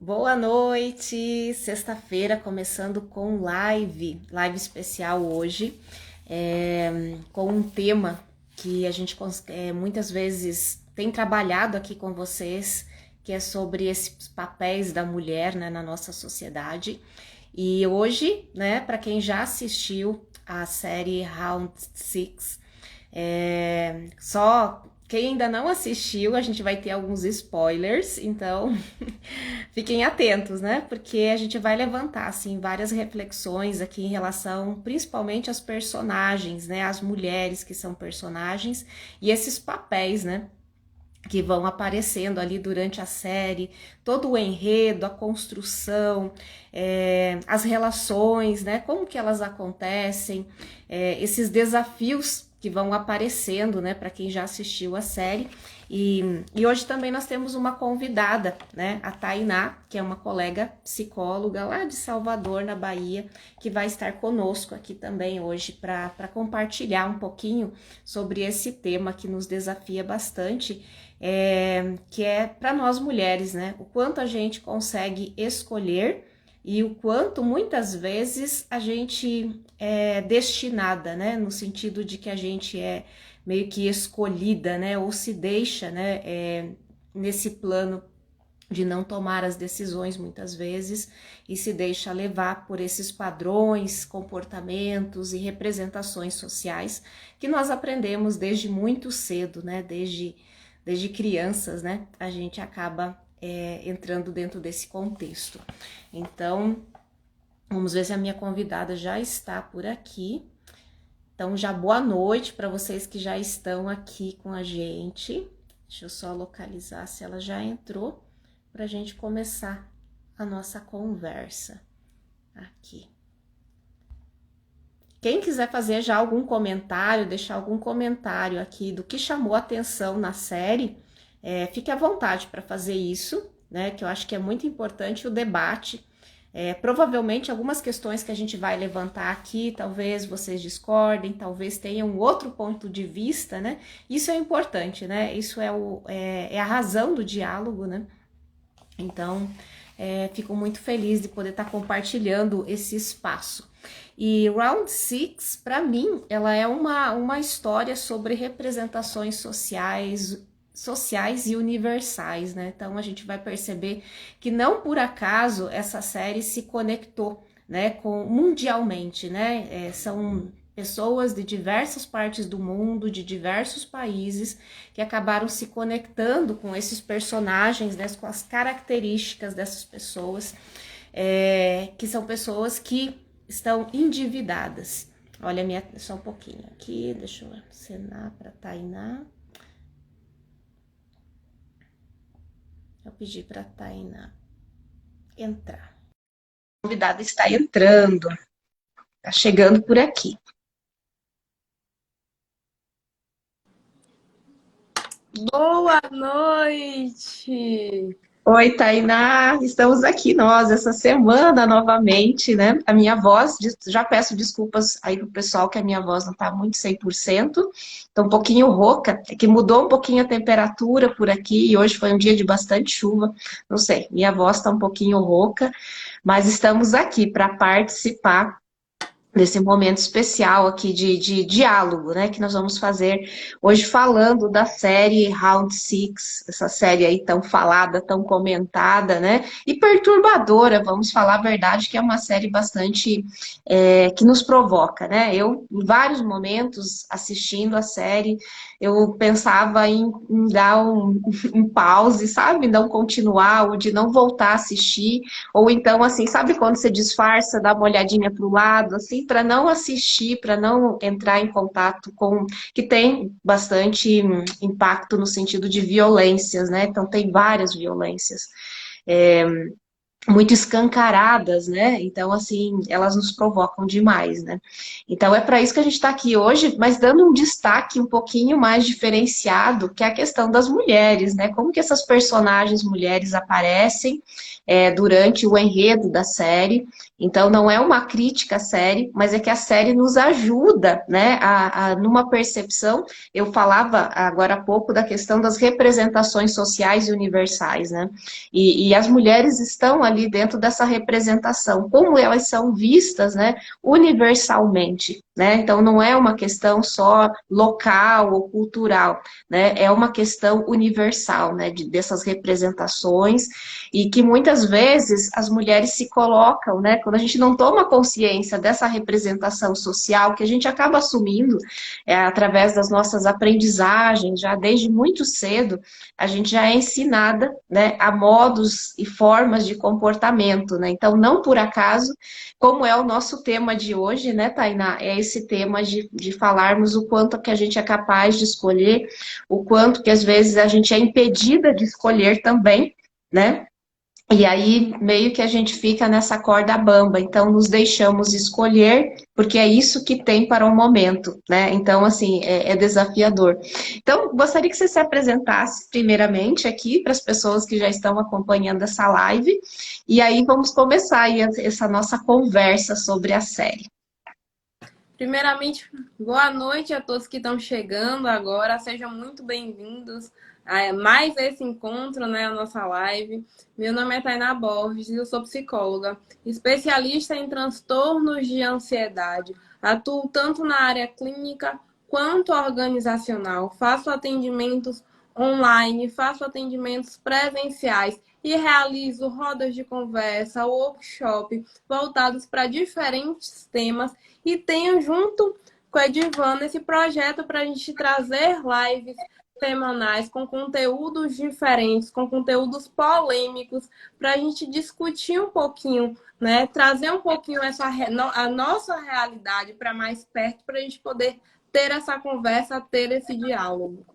Boa noite, sexta-feira começando com live especial hoje, com um tema que a gente muitas vezes tem trabalhado aqui com vocês, que é sobre esses papéis da mulher, né, na nossa sociedade. E hoje, né, para quem já assistiu a série Round Six, só quem ainda não assistiu, a gente vai ter alguns spoilers, então fiquem atentos, né? Porque a gente vai levantar, assim, várias reflexões aqui em relação, principalmente às personagens, né? As mulheres que são personagens e esses papéis, né? Que vão aparecendo ali durante a série, todo o enredo, a construção, as relações, né? Como que elas acontecem, esses desafios que vão aparecendo, né, para quem já assistiu a série. E hoje também nós temos uma convidada, né, a Tainá, que é uma colega psicóloga lá de Salvador, na Bahia, que vai estar conosco aqui também hoje para compartilhar um pouquinho sobre esse tema que nos desafia bastante, que é para nós mulheres, né, o quanto a gente consegue escolher e o quanto muitas vezes a gente é destinada, né, no sentido de que a gente é meio que escolhida, né, ou se deixa, né, nesse plano de não tomar as decisões muitas vezes e se deixa levar por esses padrões, comportamentos e representações sociais que nós aprendemos desde muito cedo, né, desde crianças, né, a gente acaba entrando dentro desse contexto. Então, vamos ver se a minha convidada já está por aqui. Então, já boa noite para vocês que já estão aqui com a gente. Deixa eu só localizar se ela já entrou para a gente começar a nossa conversa aqui. Quem quiser fazer já algum comentário, deixar algum comentário aqui do que chamou a atenção na série, fique à vontade para fazer isso, né? Que eu acho que é muito importante o debate. Provavelmente algumas questões que a gente vai levantar aqui, talvez vocês discordem, talvez tenham outro ponto de vista, né? Isso é importante, né? Isso é a razão do diálogo, né? Então, fico muito feliz de poder estar compartilhando esse espaço. E Round Six, para mim, ela é uma história sobre representações sociais e universais, né? Então a gente vai perceber que não por acaso essa série se conectou, né, mundialmente, né? São pessoas de diversas partes do mundo, de diversos países, que acabaram se conectando com esses personagens, né, com as características dessas pessoas, que são pessoas que estão endividadas. Olha, só um pouquinho aqui, deixa eu acenar para Tainá. Eu pedi para a Tainá entrar. A convidada está entrando, está chegando por aqui. Boa noite! Oi, Tainá, estamos aqui nós essa semana novamente, né? A minha voz, já peço desculpas aí pro pessoal que a minha voz não tá muito 100%, tô um pouquinho rouca, é que mudou um pouquinho a temperatura por aqui e hoje foi um dia de bastante chuva, não sei, minha voz tá um pouquinho rouca, mas estamos aqui para participar desse momento especial aqui de diálogo, né, que nós vamos fazer hoje falando da série Round Six, essa série aí tão falada, tão comentada, né, e perturbadora, vamos falar a verdade, que é uma série bastante que nos provoca, né, eu em vários momentos assistindo a série, eu pensava em dar um pause, sabe, não continuar, ou de não voltar a assistir, ou então, assim, sabe quando você disfarça, dá uma olhadinha para o lado, assim, para não assistir, para não entrar em contato com... que tem bastante impacto no sentido de violências, né? Então, tem várias violências. Muito escancaradas, né? Então, assim, elas nos provocam demais, né? Então, é para isso que a gente está aqui hoje, mas dando um destaque um pouquinho mais diferenciado, que é a questão das mulheres, né? Como que essas personagens mulheres aparecem durante o enredo da série Então, não é uma crítica à série, mas é que a série nos ajuda, né, numa percepção. Eu falava agora há pouco da questão das representações sociais e universais, né? E as mulheres estão ali dentro dessa representação, como elas são vistas, né, universalmente, né? Então, não é uma questão só local ou cultural, né? É uma questão universal, né, dessas representações, e que muitas vezes as mulheres se colocam, né, quando a gente não toma consciência dessa representação social, que a gente acaba assumindo através das nossas aprendizagens, já desde muito cedo, a gente já é ensinada, né, a modos e formas de comportamento, né? Então, não por acaso, como é o nosso tema de hoje, né, Tainá, é esse tema de falarmos o quanto que a gente é capaz de escolher, o quanto que às vezes a gente é impedida de escolher também, né? E aí, meio que a gente fica nessa corda bamba, então nos deixamos escolher, porque é isso que tem para o momento, né? Então, assim, é desafiador. Então, gostaria que você se apresentasse primeiramente aqui para as pessoas que já estão acompanhando essa live, e aí vamos começar aí essa nossa conversa sobre a série. Primeiramente, boa noite a todos que estão chegando agora. Sejam muito bem-vindos a mais esse encontro, né, a nossa live. Meu nome é Tainá Borges e eu sou psicóloga, especialista em transtornos de ansiedade. Atuo tanto na área clínica quanto organizacional. Faço atendimentos online, faço atendimentos presenciais e realizo rodas de conversa, workshop voltados para diferentes temas. E tenho junto com a Edivana esse projeto para a gente trazer lives semanais com conteúdos diferentes, com conteúdos polêmicos, para a gente discutir um pouquinho, né? Trazer um pouquinho a nossa realidade para mais perto, para a gente poder ter essa conversa, ter esse diálogo.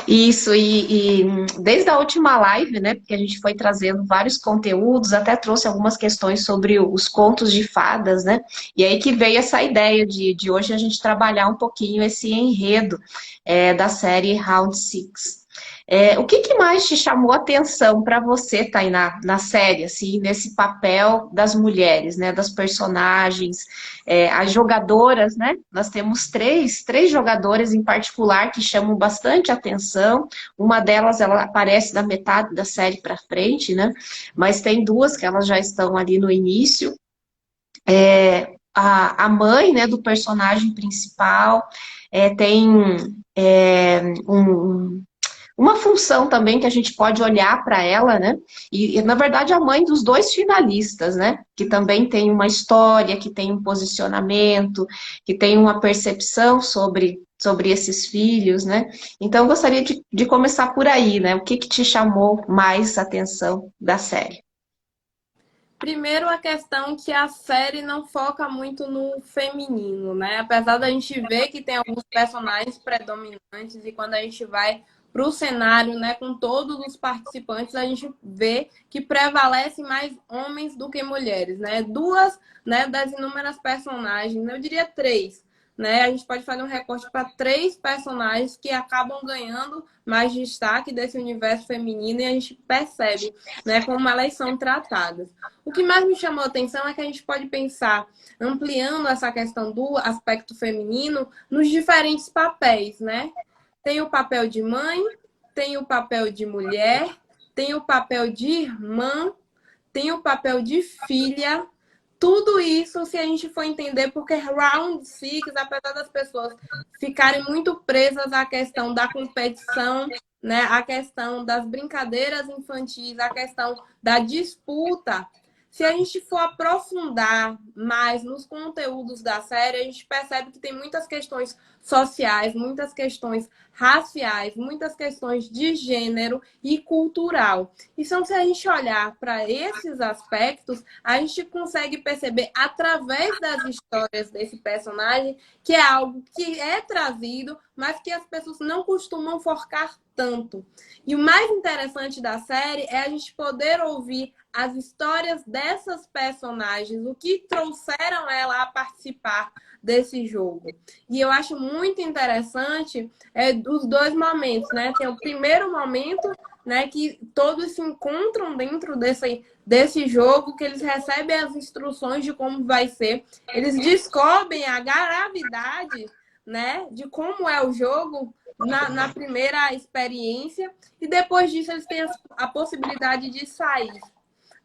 Isso, e desde a última live, né, porque a gente foi trazendo vários conteúdos, até trouxe algumas questões sobre os contos de fadas, né, e aí que veio essa ideia de hoje a gente trabalhar um pouquinho esse enredo da série Round Six. O que mais te chamou a atenção para você, Tainá, na série, assim, nesse papel das mulheres, né, das personagens, as jogadoras, né? Nós temos três jogadoras em particular que chamam bastante atenção. Uma delas, ela aparece da metade da série para frente, né? Mas tem duas que elas já estão ali no início. A mãe, né, do personagem principal, tem uma função também que a gente pode olhar para ela, né? E, na verdade, a mãe dos dois finalistas, né? Que também tem uma história, que tem um posicionamento, que tem uma percepção sobre esses filhos, né? Então, eu gostaria de começar por aí, né? O que te chamou mais atenção da série? Primeiro, a questão que a série não foca muito no feminino, né? Apesar da gente ver que tem alguns personagens predominantes e quando a gente vai para o cenário, né, com todos os participantes, a gente vê que prevalecem mais homens do que mulheres, né? Duas, né, das inúmeras personagens, eu diria três, né? A gente pode fazer um recorte para três personagens que acabam ganhando mais destaque desse universo feminino e a gente percebe, né, como elas são tratadas. O que mais me chamou a atenção é que a gente pode pensar ampliando essa questão do aspecto feminino nos diferentes papéis, né? Tem o papel de mãe, tem o papel de mulher, tem o papel de irmã, tem o papel de filha. Tudo isso, se a gente for entender, porque Round Six, apesar das pessoas ficarem muito presas à questão da competição, né, à questão das brincadeiras infantis, à questão da disputa, se a gente for aprofundar mais nos conteúdos da série, a gente percebe que tem muitas questões sociais, muitas questões raciais, muitas questões de gênero e cultural. Então, se a gente olhar para esses aspectos, a gente consegue perceber através das histórias desse personagem que é algo que é trazido, mas que as pessoas não costumam focar tanto. E o mais interessante da série é a gente poder ouvir as histórias dessas personagens, o que trouxeram ela a participar desse jogo. E eu acho muito interessante os dois momentos, né? Tem o primeiro momento né, que todos se encontram dentro desse jogo, que eles recebem as instruções de como vai ser, eles descobrem a gravidade, né, de como é o jogo na primeira experiência, e depois disso eles têm a possibilidade de sair,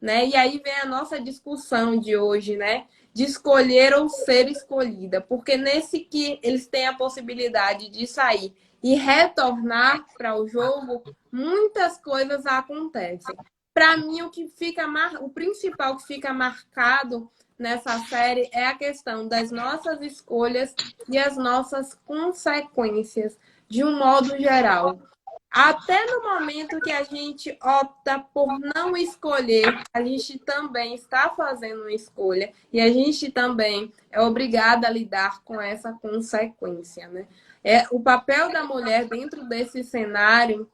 né? E aí vem a nossa discussão de hoje, né? De escolher ou ser escolhida, porque nesse que eles têm a possibilidade de sair e retornar para o jogo, muitas coisas acontecem. Para mim, o principal que fica marcado nessa série é a questão das nossas escolhas e as nossas consequências, de um modo geral. Até no momento que a gente opta por não escolher, a gente também está fazendo uma escolha e a gente também é obrigada a lidar com essa consequência, né? O papel da mulher dentro desse cenário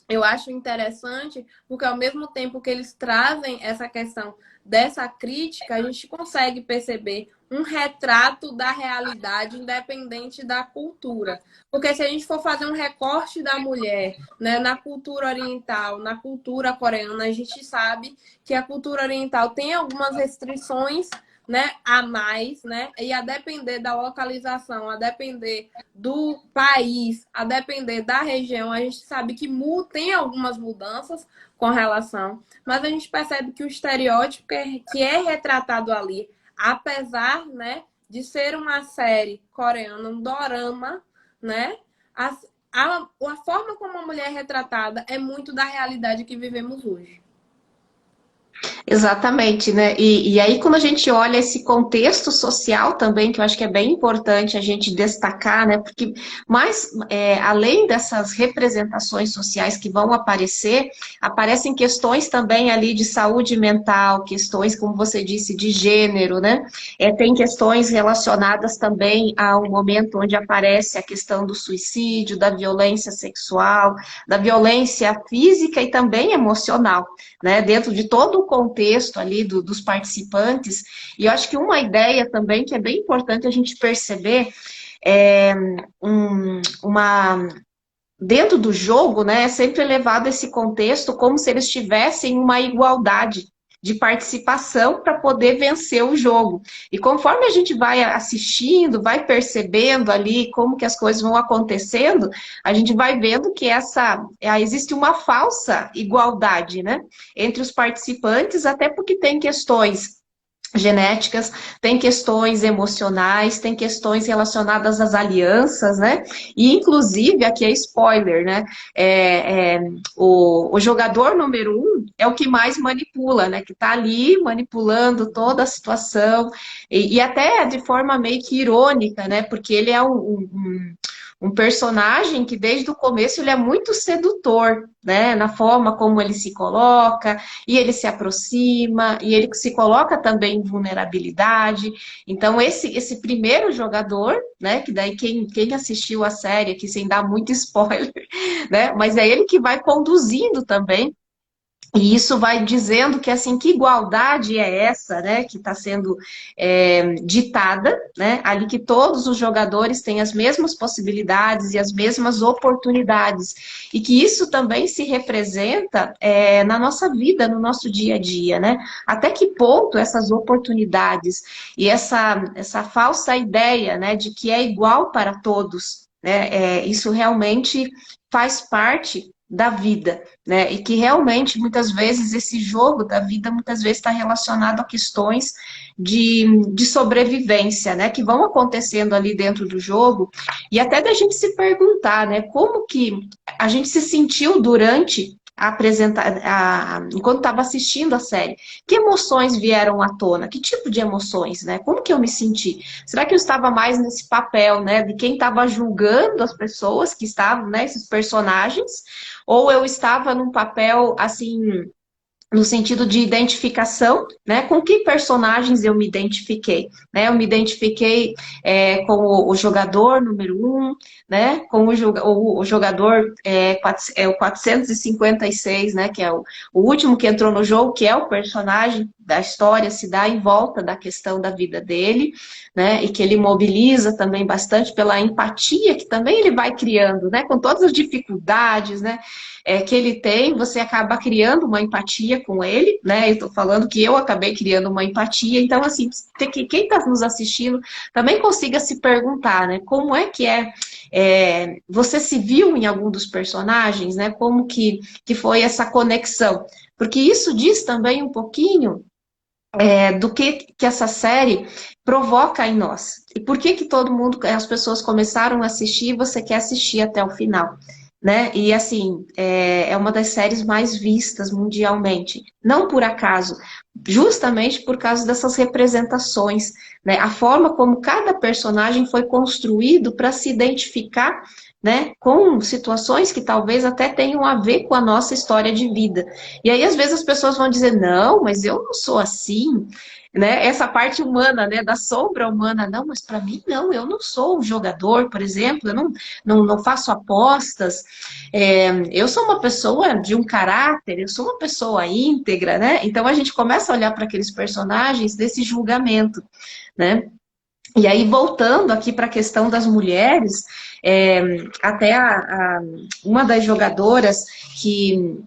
eu acho interessante, porque ao mesmo tempo que eles trazem essa questão dessa crítica, a gente consegue perceber um retrato da realidade independente da cultura. Porque se a gente for fazer um recorte da mulher, né, na cultura oriental, na cultura coreana, a gente sabe que a cultura oriental tem algumas restrições, né, a mais, né? E a depender da localização, a depender do país, a depender da região, a gente sabe que tem algumas mudanças com relação, mas a gente percebe que o estereótipo que é retratado ali, apesar, né, de ser uma série coreana, um dorama, né, a forma como a mulher é retratada é muito da realidade que vivemos hoje. Exatamente, né? E aí, quando a gente olha esse contexto social também, que eu acho que é bem importante a gente destacar, né? Porque além dessas representações sociais que vão aparecer, aparecem questões também ali de saúde mental, questões, como você disse, de gênero, né? Tem questões relacionadas também ao momento onde aparece a questão do suicídio, da violência sexual, da violência física e também emocional, né, dentro de todo o contexto ali dos participantes. E eu acho que uma ideia também que é bem importante a gente perceber é dentro do jogo, né, é sempre levado esse contexto como se eles tivessem uma igualdade de participação para poder vencer o jogo. E conforme a gente vai assistindo, vai percebendo ali como que as coisas vão acontecendo, a gente vai vendo que existe uma falsa igualdade, né, entre os participantes, até porque tem questões genéticas, tem questões emocionais, tem questões relacionadas às alianças, né? E, inclusive, aqui é spoiler, né? O jogador número 1 é o que mais manipula, né? Que tá ali manipulando toda a situação, e até de forma meio que irônica, né? Porque ele é um personagem que desde o começo ele é muito sedutor, né? Na forma como ele se coloca, e ele se aproxima, e ele se coloca também em vulnerabilidade. Então, esse primeiro jogador, né? Que daí quem assistiu a série aqui, sem dar muito spoiler, né? Mas é ele que vai conduzindo também. E isso vai dizendo que, assim, que igualdade é essa, né, que está sendo ditada, né, ali que todos os jogadores têm as mesmas possibilidades e as mesmas oportunidades, e que isso também se representa na nossa vida, no nosso dia a dia, né, até que ponto essas oportunidades e essa falsa ideia, né, de que é igual para todos, né, isso realmente faz parte da vida, né? E que realmente, muitas vezes, esse jogo da vida, muitas vezes, está relacionado a questões de sobrevivência, né? Que vão acontecendo ali dentro do jogo, e até da gente se perguntar, né? Como que a gente se sentiu durante enquanto estava assistindo a série, que emoções vieram à tona? Que tipo de emoções, né? Como que eu me senti? Será que eu estava mais nesse papel, né, de quem estava julgando as pessoas que estavam, né, esses personagens, ou eu estava num papel, assim, no sentido de identificação, né? Com que personagens eu me identifiquei, né? Eu me identifiquei com o jogador número um, né? Com o jogador o 456, né? Que é o último que entrou no jogo, que é o personagem da história, se dá em volta da questão da vida dele, né? E que ele mobiliza também bastante pela empatia que também ele vai criando, né? Com todas as dificuldades, né? Que ele tem, você acaba criando uma empatia com ele, né? Eu estou falando que eu acabei criando uma empatia, então, assim, quem está nos assistindo também consiga se perguntar, né? Como é que você se viu em algum dos personagens, né? Como que foi essa conexão? Porque isso diz também um pouquinho do que essa série provoca em nós. E por que todo mundo, as pessoas começaram a assistir e você quer assistir até o final, né? E assim, é uma das séries mais vistas mundialmente. Não por acaso, justamente por causa dessas representações, né? A forma como cada personagem foi construído para se identificar, né, com situações que talvez até tenham a ver com a nossa história de vida. E aí, às vezes, as pessoas vão dizer, não, mas eu não sou assim, né? Essa parte humana, né, da sombra humana, não, mas para mim, não, eu não sou um jogador, por exemplo, eu não faço apostas, eu sou uma pessoa de um caráter, eu sou uma pessoa íntegra, né? Então, a gente começa a olhar para aqueles personagens desse julgamento, né? E aí, voltando aqui para a questão das mulheres, até uma das jogadoras que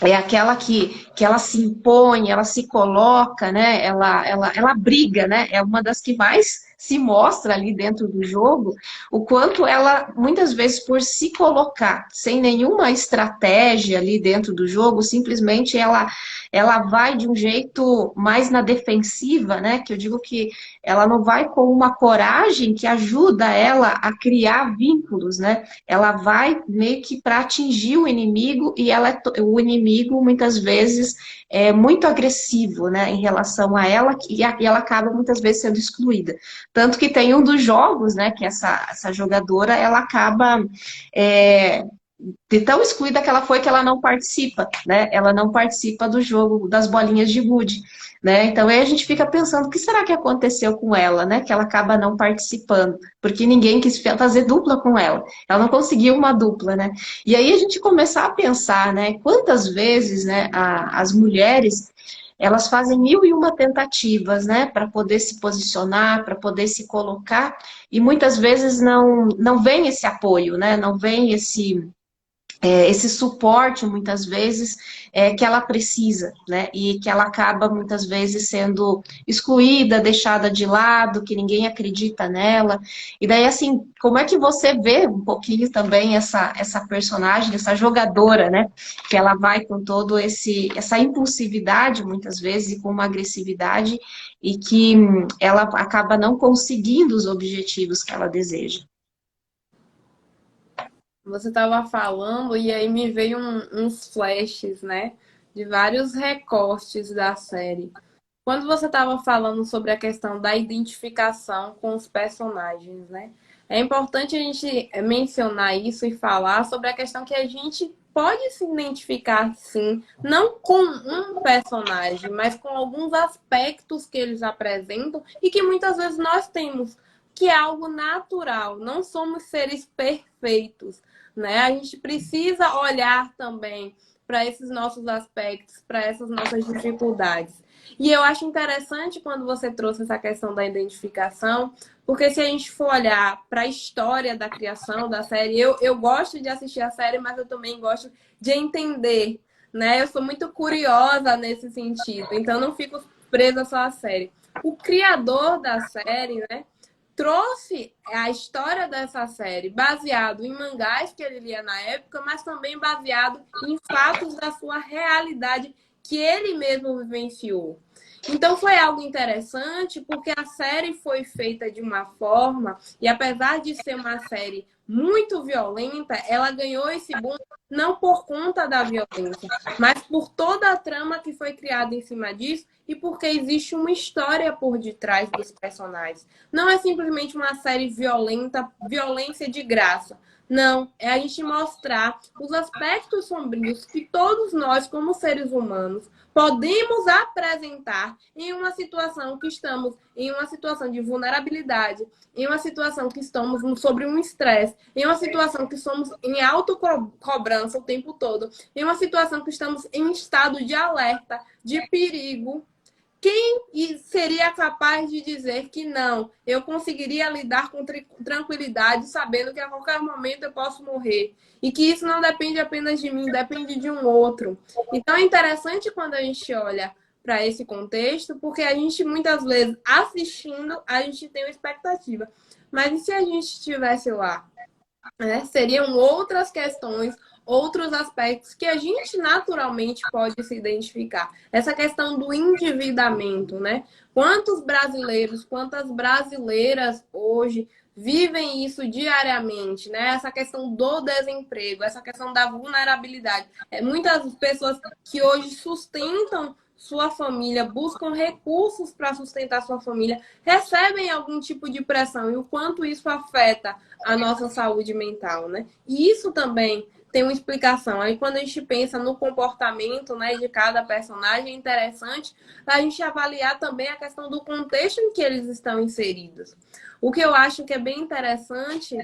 é aquela que ela se impõe, ela se coloca, né? Ela briga, né? É uma das que mais se mostra ali dentro do jogo, o quanto ela, muitas vezes, por se colocar sem nenhuma estratégia ali dentro do jogo, simplesmente ela vai de um jeito mais na defensiva, né? Que eu digo que ela não vai com uma coragem que ajuda ela a criar vínculos, né? Ela vai meio que para atingir o inimigo e o inimigo muitas vezes é muito agressivo, né, em relação a ela e ela acaba muitas vezes sendo excluída. Tanto que tem um dos jogos, né, que essa jogadora ela acaba de tão excluída que ela foi que ela não participa, né? Ela não participa do jogo das bolinhas de gude, né? Então aí a gente fica pensando, o que será que aconteceu com ela, né? Que ela acaba não participando, porque ninguém quis fazer dupla com ela. Ela não conseguiu uma dupla, né? E aí a gente começar a pensar, né? Quantas vezes, né? As mulheres elas fazem mil e uma tentativas, né, para poder se posicionar, para poder se colocar, e muitas vezes não vem esse apoio, né, não vem esse suporte, muitas vezes, que ela precisa, né? E que ela acaba, muitas vezes, sendo excluída, deixada de lado, que ninguém acredita nela. E daí, assim, como é que você vê um pouquinho também essa personagem, essa jogadora, né? Que ela vai com todo essa impulsividade, muitas vezes, e com uma agressividade, e que ela acaba não conseguindo os objetivos que ela deseja. Você estava falando e aí me veio uns flashes, né? De vários recortes da série. Quando você estava falando sobre a questão da identificação com os personagens, né? É importante a gente mencionar isso e falar sobre a questão que a gente pode se identificar, sim, não com um personagem, mas com alguns aspectos que eles apresentam e que muitas vezes nós temos, que é algo natural. Não somos seres perfeitos, né? A gente precisa olhar também para esses nossos aspectos, para essas nossas dificuldades. E eu acho interessante quando você trouxe essa questão da identificação, porque se a gente for olhar para a história da criação da série, eu gosto de assistir a série, mas eu também gosto de entender, né? Eu sou muito curiosa nesse sentido, então não fico presa só à série. O criador da série, né, trouxe a história dessa série baseado em mangás que ele lia na época, mas também baseado em fatos da sua realidade que ele mesmo vivenciou. Então foi algo interessante porque a série foi feita de uma forma, e apesar de ser uma série muito violenta, ela ganhou esse boom não por conta da violência, mas por toda a trama que foi criada em cima disso e porque existe uma história por detrás dos personagens. Não é simplesmente uma série violenta, violência de graça. Não, é a gente mostrar os aspectos sombrios que todos nós, como seres humanos, podemos apresentar em uma situação que estamos em uma situação de vulnerabilidade, em uma situação que estamos sobre um estresse, em uma situação que somos em autocobrança o tempo todo, em uma situação que estamos em estado de alerta, de perigo. Quem seria capaz de dizer que não, eu conseguiria lidar com tranquilidade, sabendo que a qualquer momento eu posso morrer? E que isso não depende apenas de mim, depende de um outro. Então é interessante quando a gente olha para esse contexto, porque a gente muitas vezes assistindo, a gente tem uma expectativa. Mas e se a gente estivesse lá? Né? Seriam outras questões, outros aspectos que a gente naturalmente pode se identificar. Essa questão do endividamento, né? Quantos brasileiros, quantas brasileiras hoje vivem isso diariamente, né? Essa questão do desemprego, essa questão da vulnerabilidade. Muitas pessoas que hoje sustentam sua família, buscam recursos para sustentar sua família, recebem algum tipo de pressão e o quanto isso afeta a nossa saúde mental, né? E isso também tem uma explicação. Aí quando a gente pensa no comportamento, né, de cada personagem, é interessante a gente avaliar também a questão do contexto em que eles estão inseridos. O que eu acho que é bem interessante,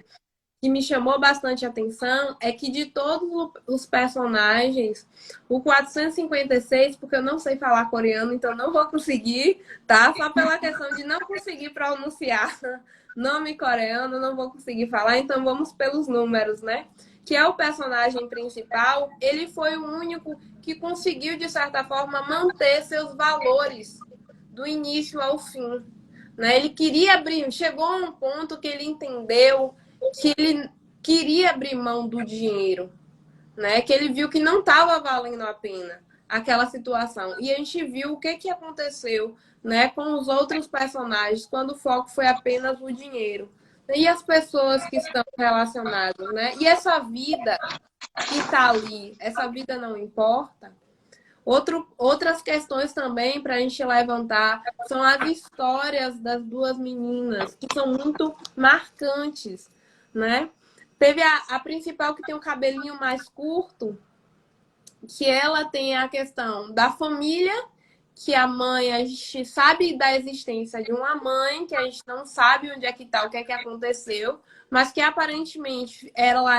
que me chamou bastante atenção, é que de todos os personagens, o 456, porque eu não sei falar coreano, então não vou conseguir, tá? Só pela questão de não conseguir pronunciar nome coreano, não vou conseguir falar, então vamos pelos números, né? Que é o personagem principal, ele foi o único que conseguiu, de certa forma, manter seus valores do início ao fim. Né? Ele queria abrir, chegou a um ponto que ele entendeu que ele queria abrir mão do dinheiro, né? Que ele viu que não estava valendo a pena aquela situação. E a gente viu o que, que aconteceu, né, com os outros personagens quando o foco foi apenas o dinheiro. E as pessoas que estão relacionadas, né? E essa vida que está ali, essa vida não importa. Outras questões também para a gente levantar são as histórias das duas meninas, que são muito marcantes, né? Teve a principal que tem o cabelinho mais curto, que ela tem a questão da família, que a mãe, a gente sabe da existência de uma mãe, que a gente não sabe onde é que tá, o que é que aconteceu, mas que aparentemente ela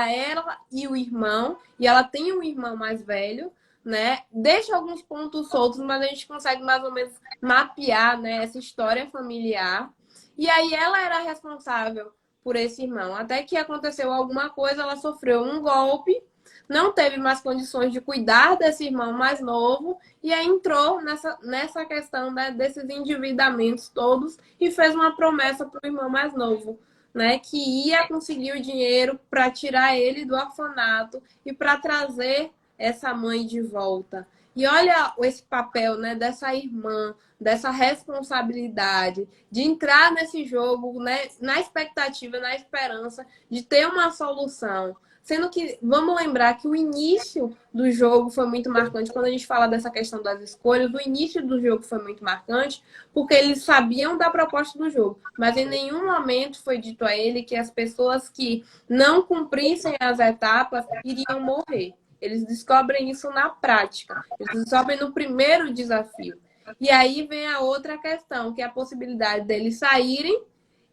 e o irmão, e ela tem um irmão mais velho, né? Deixa alguns pontos soltos, mas a gente consegue mais ou menos mapear, né, essa história familiar. E aí ela era responsável por esse irmão. Até que aconteceu alguma coisa, ela sofreu um golpe, não teve mais condições de cuidar desse irmão mais novo e aí entrou nessa questão, né, desses endividamentos todos e fez uma promessa para o irmão mais novo, né, que ia conseguir o dinheiro para tirar ele do orfanato e para trazer essa mãe de volta. E olha esse papel, né, dessa irmã, dessa responsabilidade de entrar nesse jogo, né, na expectativa, na esperança de ter uma solução. Sendo que, vamos lembrar que o início do jogo foi muito marcante. Quando a gente fala dessa questão das escolhas, o início do jogo foi muito marcante, porque eles sabiam da proposta do jogo. Mas em nenhum momento foi dito a ele que as pessoas que não cumprissem as etapas iriam morrer. Eles descobrem isso na prática. Eles descobrem no primeiro desafio. E aí vem a outra questão, que é a possibilidade deles saírem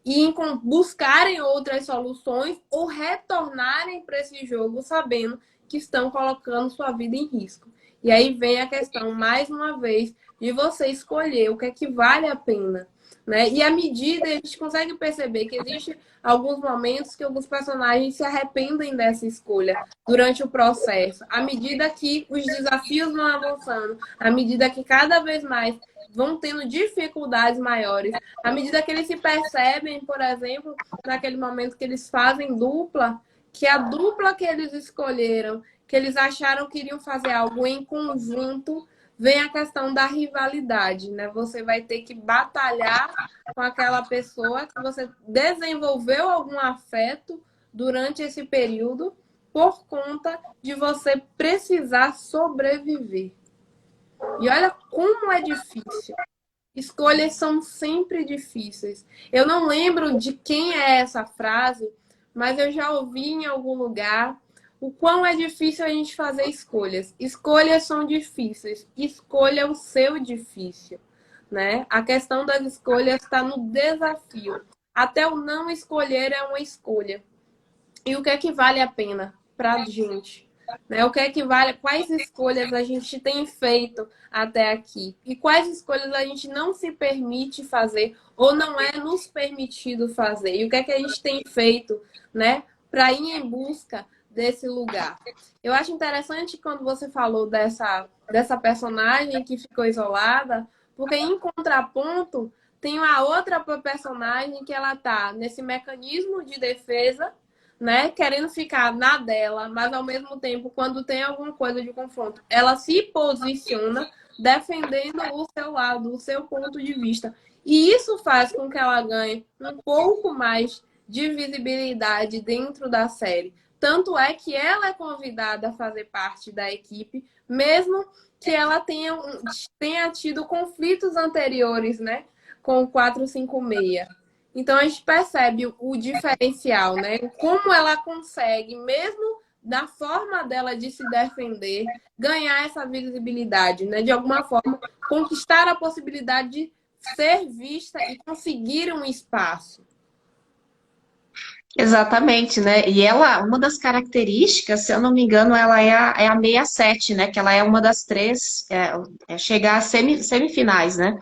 e buscarem outras soluções ou retornarem para esse jogo sabendo que estão colocando sua vida em risco. E aí vem a questão, mais uma vez, de você escolher o que é que vale a pena. Né? E à medida, a gente consegue perceber que existem alguns momentos que alguns personagens se arrependem dessa escolha durante o processo. À medida que os desafios vão avançando, à medida que cada vez mais vão tendo dificuldades maiores, à medida que eles se percebem, por exemplo, naquele momento que eles fazem dupla, que a dupla que eles escolheram, que eles acharam que iriam fazer algo em conjunto, vem a questão da rivalidade, né? Você vai ter que batalhar com aquela pessoa que você desenvolveu algum afeto durante esse período por conta de você precisar sobreviver. E olha como é difícil. Escolhas são sempre difíceis. Eu não lembro de quem é essa frase, mas eu já ouvi em algum lugar o quão é difícil a gente fazer escolhas. Escolhas são difíceis. Escolha o seu difícil, né? A questão das escolhas está no desafio. Até o não escolher é uma escolha. E o que é que vale a pena para a gente? Né? O que é que vale? Quais escolhas a gente tem feito até aqui? E quais escolhas a gente não se permite fazer ou não é nos permitido fazer? E o que é que a gente tem feito, né, para ir em busca desse lugar? Eu acho interessante quando você falou dessa personagem que ficou isolada, porque em contraponto tem uma outra personagem que ela tá nesse mecanismo de defesa, né, querendo ficar na dela, mas ao mesmo tempo, quando tem alguma coisa de confronto, ela se posiciona defendendo o seu lado, o seu ponto de vista. E isso faz com que ela ganhe um pouco mais de visibilidade dentro da série. Tanto é que ela é convidada a fazer parte da equipe, mesmo que ela tenha tido conflitos anteriores, né, com o 456. Então a gente percebe o diferencial, né? Como ela consegue, mesmo da forma dela de se defender, ganhar essa visibilidade, né? De alguma forma, conquistar a possibilidade de ser vista e conseguir um espaço. Exatamente, né? E ela, uma das características, se eu não me engano, ela é a 67, né? Que ela é uma das três, chegar às semifinais, né?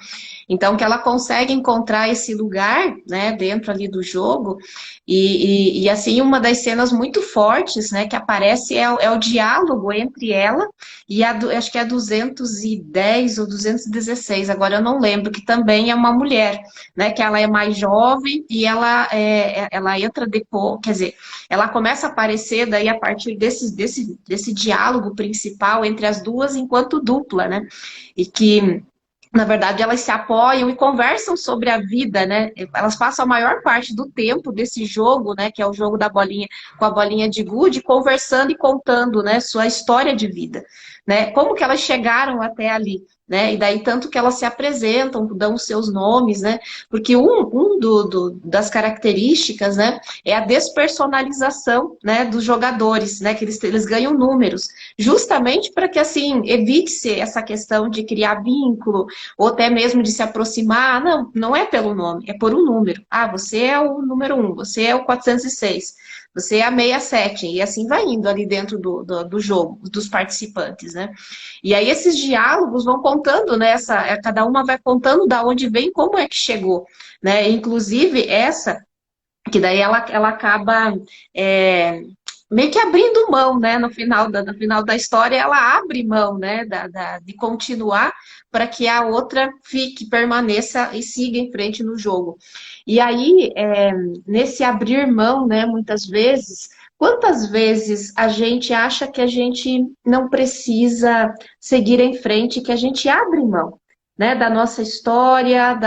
Então, que ela consegue encontrar esse lugar, né, dentro ali do jogo, e assim, uma das cenas muito fortes, né, que aparece é o diálogo entre ela e acho que é a 210 ou 216, agora eu não lembro, que também é uma mulher, né, que ela é mais jovem e ela entra depois, quer dizer, ela começa a aparecer daí a partir desse diálogo principal entre as duas enquanto dupla, né, e que na verdade, elas se apoiam e conversam sobre a vida, né? Elas passam a maior parte do tempo desse jogo, né? Que é o jogo da bolinha, com a bolinha de gude, conversando e contando, né? Sua história de vida, né? Como que elas chegaram até ali, né? E daí tanto que elas se apresentam, dão os seus nomes, né? Porque das características, né? É a despersonalização, né? Dos jogadores, né? Que eles ganham números, justamente para que assim evite-se essa questão de criar vínculo ou até mesmo de se aproximar. Não, não é pelo nome, é por um número. Ah, você é o número 1, você é o 406, você é a 67, e assim vai indo ali dentro do jogo, dos participantes, né? E aí esses diálogos vão contando, né? Cada uma vai contando da onde vem, como é que chegou, né? Inclusive essa, que daí ela acaba meio que abrindo mão, né? No final da história, ela abre mão, né? De continuar para que a outra permaneça e siga em frente no jogo. E aí, nesse abrir mão, né? Muitas vezes, quantas vezes a gente acha que a gente não precisa seguir em frente, que a gente abre mão, né? Da nossa história,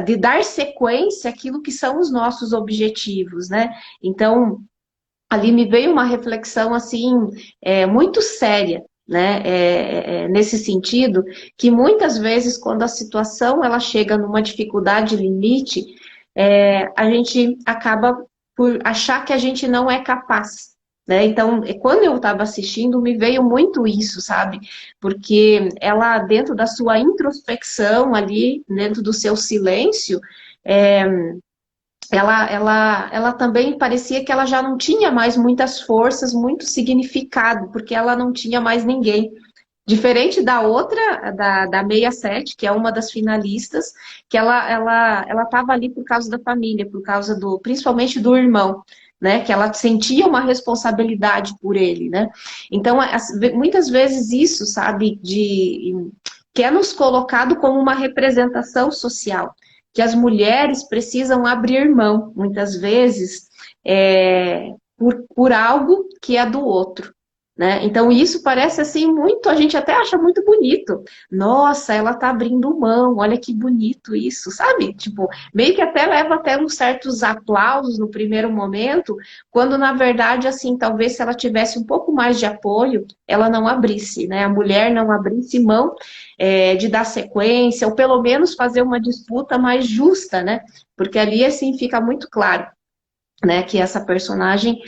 de dar sequência àquilo que são os nossos objetivos, né? Então, ali me veio uma reflexão, assim, muito séria, né? Nesse sentido, que muitas vezes, quando a situação ela chega numa dificuldade limite, a gente acaba por achar que a gente não é capaz, né? Então, quando eu estava assistindo, me veio muito isso, sabe? Porque ela, dentro da sua introspecção ali, dentro do seu silêncio, é, ela também parecia que ela já não tinha mais muitas forças, muito significado, porque ela não tinha mais ninguém. Diferente da outra, da 67, que é uma das finalistas, que ela estava ali por causa da família, por causa principalmente do irmão, né? Que ela sentia uma responsabilidade por ele, né? Então, muitas vezes isso, sabe, que é nos colocado como uma representação social, que as mulheres precisam abrir mão, muitas vezes, por algo que é do outro. né? Então isso parece assim muito, a gente até acha muito bonito. Nossa, ela tá abrindo mão, olha que bonito isso, sabe? Tipo, meio que até leva até uns certos aplausos no primeiro momento, quando na verdade, assim, talvez se ela tivesse um pouco mais de apoio, ela não abrisse, né? A mulher não abrisse mão de dar sequência, ou pelo menos fazer uma disputa mais justa, né? Porque ali, assim, fica muito claro, né, que essa personagem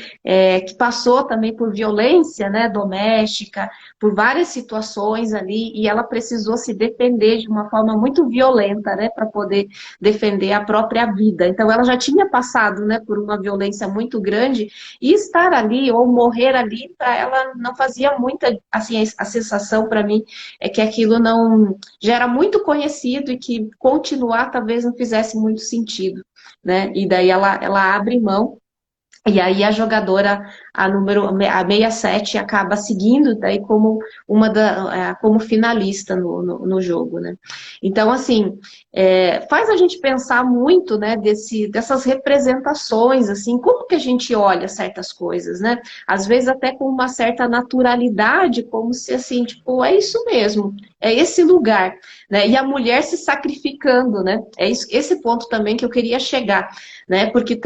que passou também por violência, né, doméstica, por várias situações ali, e ela precisou se defender de uma forma muito violenta, né, para poder defender a própria vida. Então ela já tinha passado, né, por uma violência muito grande, e estar ali ou morrer ali para ela não fazia muita, assim, a sensação para mim é que aquilo não já era muito conhecido e que continuar talvez não fizesse muito sentido, né? E daí ela abre mão, e aí a jogadora, a 67, acaba seguindo daí como como finalista no jogo, né? Então, assim, faz a gente pensar muito, né, dessas representações, assim, como que a gente olha certas coisas, né? Às vezes até com uma certa naturalidade, como se assim, tipo, é isso mesmo, é esse lugar, né? E a mulher se sacrificando, né? É esse ponto também que eu queria chegar, né? Porque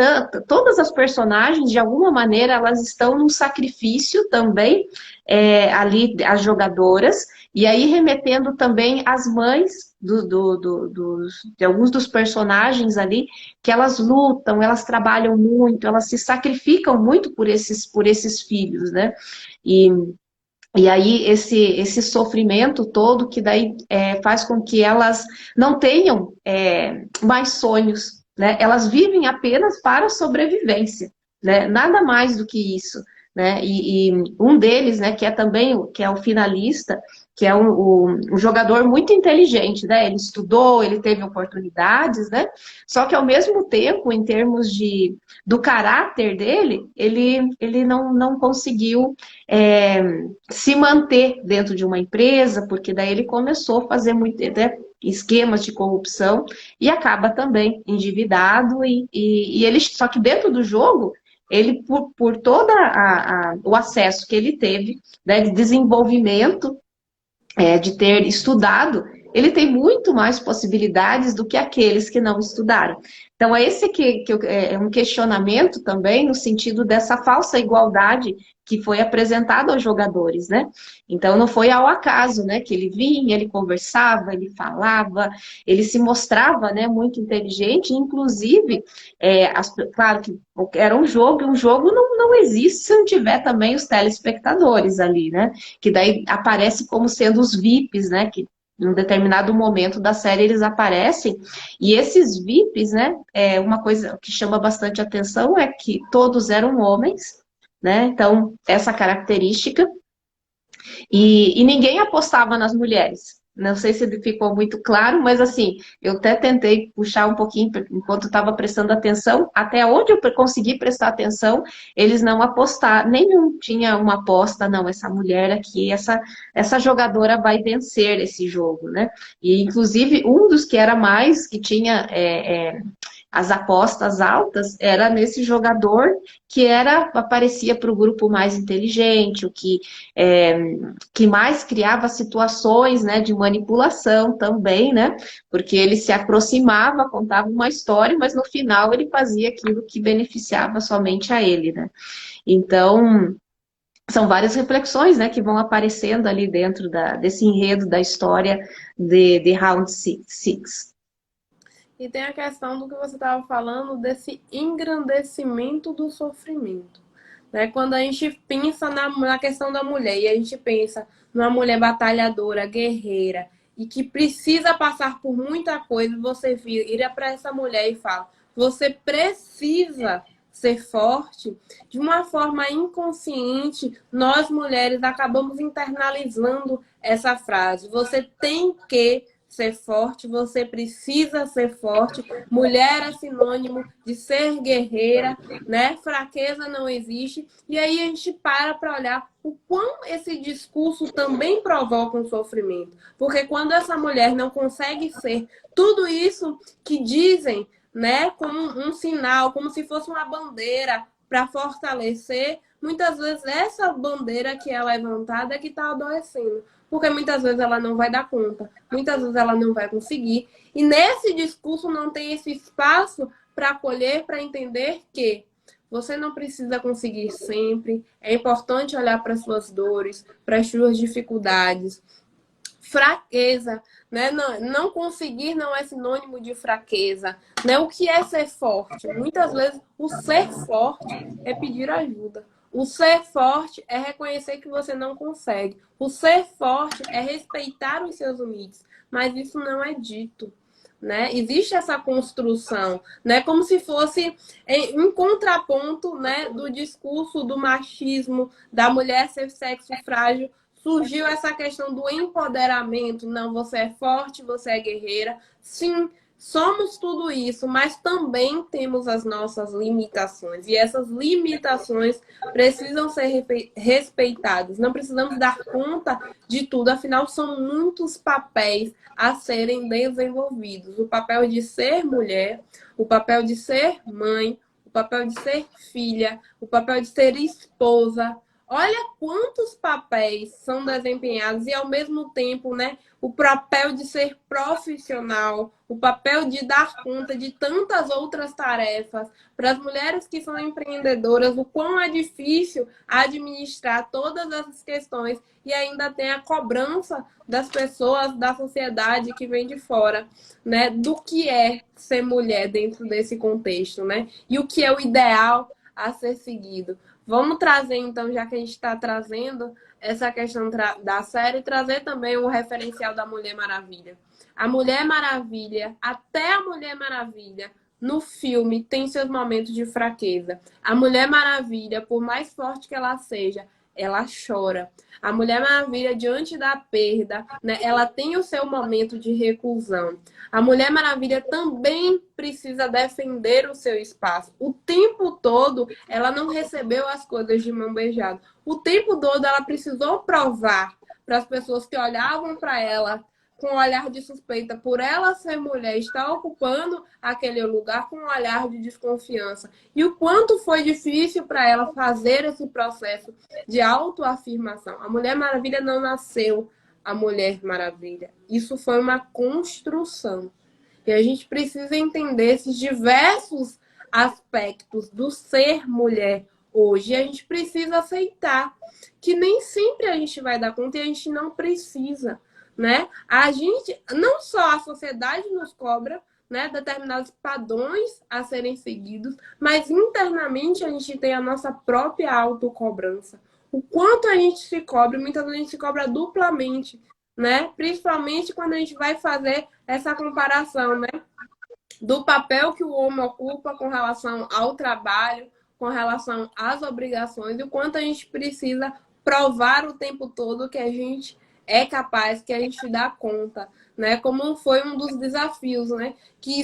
todas as personagens, de alguma maneira, elas estão num sacrifício também, ali, as jogadoras, e aí remetendo também às mães de alguns dos personagens ali, que elas lutam, elas trabalham muito, elas se sacrificam muito por esses filhos, né? E, e aí esse sofrimento todo que daí faz com que elas não tenham mais sonhos, né? Elas vivem apenas para a sobrevivência, né? Nada mais do que isso, né? E um deles, né, que é também que é o finalista, que é um jogador muito inteligente, né? Ele estudou, ele teve oportunidades, né? Só que ao mesmo tempo, em termos do caráter dele, ele não conseguiu é, se manter dentro de uma empresa, porque daí ele começou a fazer muito, né, esquemas de corrupção e acaba também endividado e ele, só que dentro do jogo, ele por todo o acesso que ele teve, né, de desenvolvimento, de ter estudado, ele tem muito mais possibilidades do que aqueles que não estudaram. Então, é esse é um questionamento também no sentido dessa falsa igualdade que foi apresentada aos jogadores, né? Então, não foi ao acaso, né? Que ele vinha, ele conversava, ele falava, ele se mostrava, né, muito inteligente, inclusive, claro que era um jogo, e um jogo não existe se não tiver também os telespectadores ali, né? Que daí aparece como sendo os VIPs, né? Que em um determinado momento da série eles aparecem, e esses VIPs, né? Uma coisa que chama bastante atenção é que todos eram homens, né? Então, essa característica, e ninguém apostava nas mulheres. Não sei se ficou muito claro, mas assim, eu até tentei puxar um pouquinho enquanto estava prestando atenção, até onde eu consegui prestar atenção, eles não apostaram, nenhum tinha uma aposta, não, essa mulher aqui, essa jogadora vai vencer esse jogo, né? E inclusive um dos que era mais, que tinha as apostas altas era nesse jogador que aparecia para o grupo mais inteligente, que mais criava situações, né, de manipulação também, né? Porque ele se aproximava, contava uma história, mas no final ele fazia aquilo que beneficiava somente a ele, né? Então, são várias reflexões, né, que vão aparecendo ali dentro desse enredo da história de Round Six. E tem a questão do que você estava falando, desse engrandecimento do sofrimento. Né? Quando a gente pensa na questão da mulher, e a gente pensa numa mulher batalhadora, guerreira, e que precisa passar por muita coisa, você vira para essa mulher e fala, você precisa ser forte, de uma forma inconsciente, nós mulheres acabamos internalizando essa frase. Você tem que ser forte, você precisa ser forte. Mulher é sinônimo de ser guerreira, né? Fraqueza não existe. E aí a gente para olhar o quão esse discurso também provoca um sofrimento. Porque quando essa mulher não consegue ser tudo isso que dizem, né, como um sinal, como se fosse uma bandeira para fortalecer, muitas vezes essa bandeira que é levantada é que está adoecendo. Porque muitas vezes ela não vai dar conta, muitas vezes ela não vai conseguir. E nesse discurso não tem esse espaço para acolher, para entender que você não precisa conseguir sempre. É importante olhar para as suas dores, para as suas dificuldades. Fraqueza, né? Não conseguir não é sinônimo de fraqueza, né? O que é ser forte? Muitas vezes o ser forte é pedir ajuda. O ser forte é reconhecer que você não consegue. O ser forte é respeitar os seus limites, mas isso não é dito. Né? Existe essa construção, né? Como se fosse em contraponto, né, do discurso do machismo, da mulher ser sexo frágil, surgiu essa questão do empoderamento. Não, você é forte, você é guerreira. Sim, somos tudo isso, mas também temos as nossas limitações. E essas limitações precisam ser respeitadas. Não precisamos dar conta de tudo, afinal, são muitos papéis a serem desenvolvidos. O papel de ser mulher, o papel de ser mãe, o papel de ser filha, o papel de ser esposa. Olha quantos papéis são desempenhados e, ao mesmo tempo, né, o papel de ser profissional, o papel de dar conta de tantas outras tarefas. Para as mulheres que são empreendedoras, o quão é difícil administrar todas essas questões e ainda tem a cobrança das pessoas, da sociedade que vem de fora, né, do que é ser mulher dentro desse contexto, né, e o que é o ideal a ser seguido. Vamos trazer, então, já que a gente está trazendo essa questão da série, trazer também o referencial da Mulher Maravilha. A Mulher Maravilha, até a Mulher Maravilha, no filme, tem seus momentos de fraqueza. A Mulher Maravilha, por mais forte que ela seja, ela chora. A Mulher Maravilha, diante da perda, né, ela tem o seu momento de reclusão. A Mulher Maravilha também precisa defender o seu espaço. O tempo todo, ela não recebeu as coisas de mão beijada. O tempo todo, ela precisou provar para as pessoas que olhavam para ela com um olhar de suspeita por ela ser mulher, estar ocupando aquele lugar com um olhar de desconfiança. E o quanto foi difícil para ela fazer esse processo de autoafirmação. A Mulher Maravilha não nasceu a Mulher Maravilha. Isso foi uma construção. E a gente precisa entender esses diversos aspectos do ser mulher hoje. E a gente precisa aceitar que nem sempre a gente vai dar conta e a gente não precisa. Né? A gente, não só a sociedade nos cobra, né, determinados padrões a serem seguidos, mas internamente a gente tem a nossa própria autocobrança. O quanto a gente se cobra, muitas vezes a gente se cobra duplamente, né? Principalmente quando a gente vai fazer essa comparação, né, do papel que o homem ocupa com relação ao trabalho, com relação às obrigações, e o quanto a gente precisa provar o tempo todo que a gente é capaz, que a gente dá conta, né? Como foi um dos desafios, né? Que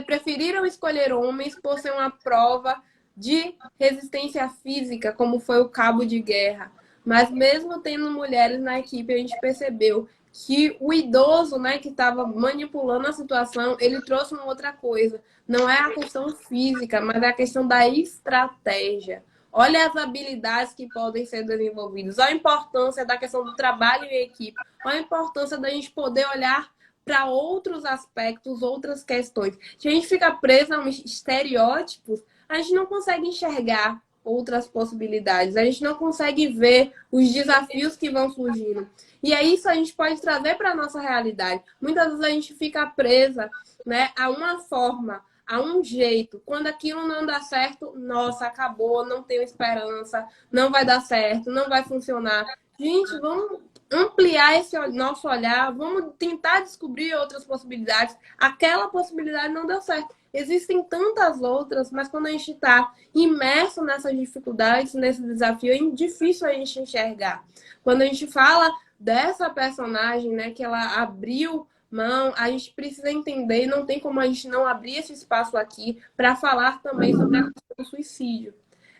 preferiram escolher homens por ser uma prova de resistência física, como foi o cabo de guerra. Mas mesmo tendo mulheres na equipe, a gente percebeu que o idoso, né, que estava manipulando a situação, ele trouxe uma outra coisa. Não é a questão física, mas é a questão da estratégia. Olha as habilidades que podem ser desenvolvidas. Olha a importância da questão do trabalho em equipe. Olha a importância da gente poder olhar para outros aspectos, outras questões. Se a gente fica preso a estereótipos, a gente não consegue enxergar outras possibilidades. A gente não consegue ver os desafios que vão surgindo. E é isso que a gente pode trazer para a nossa realidade. Muitas vezes a gente fica presa, né, a uma forma, a um jeito. Quando aquilo não dá certo, nossa, acabou, não tenho esperança, não vai dar certo, não vai funcionar. Gente, vamos ampliar esse nosso olhar, vamos tentar descobrir outras possibilidades. Aquela possibilidade não deu certo. Existem tantas outras, mas quando a gente está imerso nessas dificuldades, nesse desafio, é difícil a gente enxergar. Quando a gente fala dessa personagem, né, que ela abriu mão, a gente precisa entender, não tem como a gente não abrir esse espaço aqui para falar também sobre a questão do suicídio.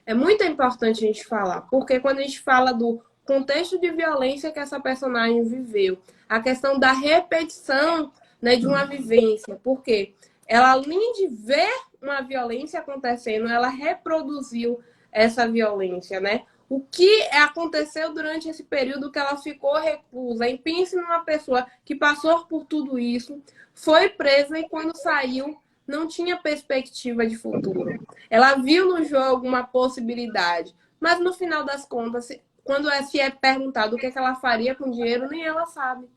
É muito importante a gente falar, porque quando a gente fala do contexto de violência que essa personagem viveu, a questão da repetição, né, de uma vivência, porque ela, além de ver uma violência acontecendo, ela reproduziu essa violência, né? O que aconteceu durante esse período que ela ficou reclusa? E pense numa pessoa que passou por tudo isso, foi presa e quando saiu não tinha perspectiva de futuro. Ela viu no jogo uma possibilidade, mas no final das contas, quando se é perguntado o que ela faria com o dinheiro, nem ela sabe.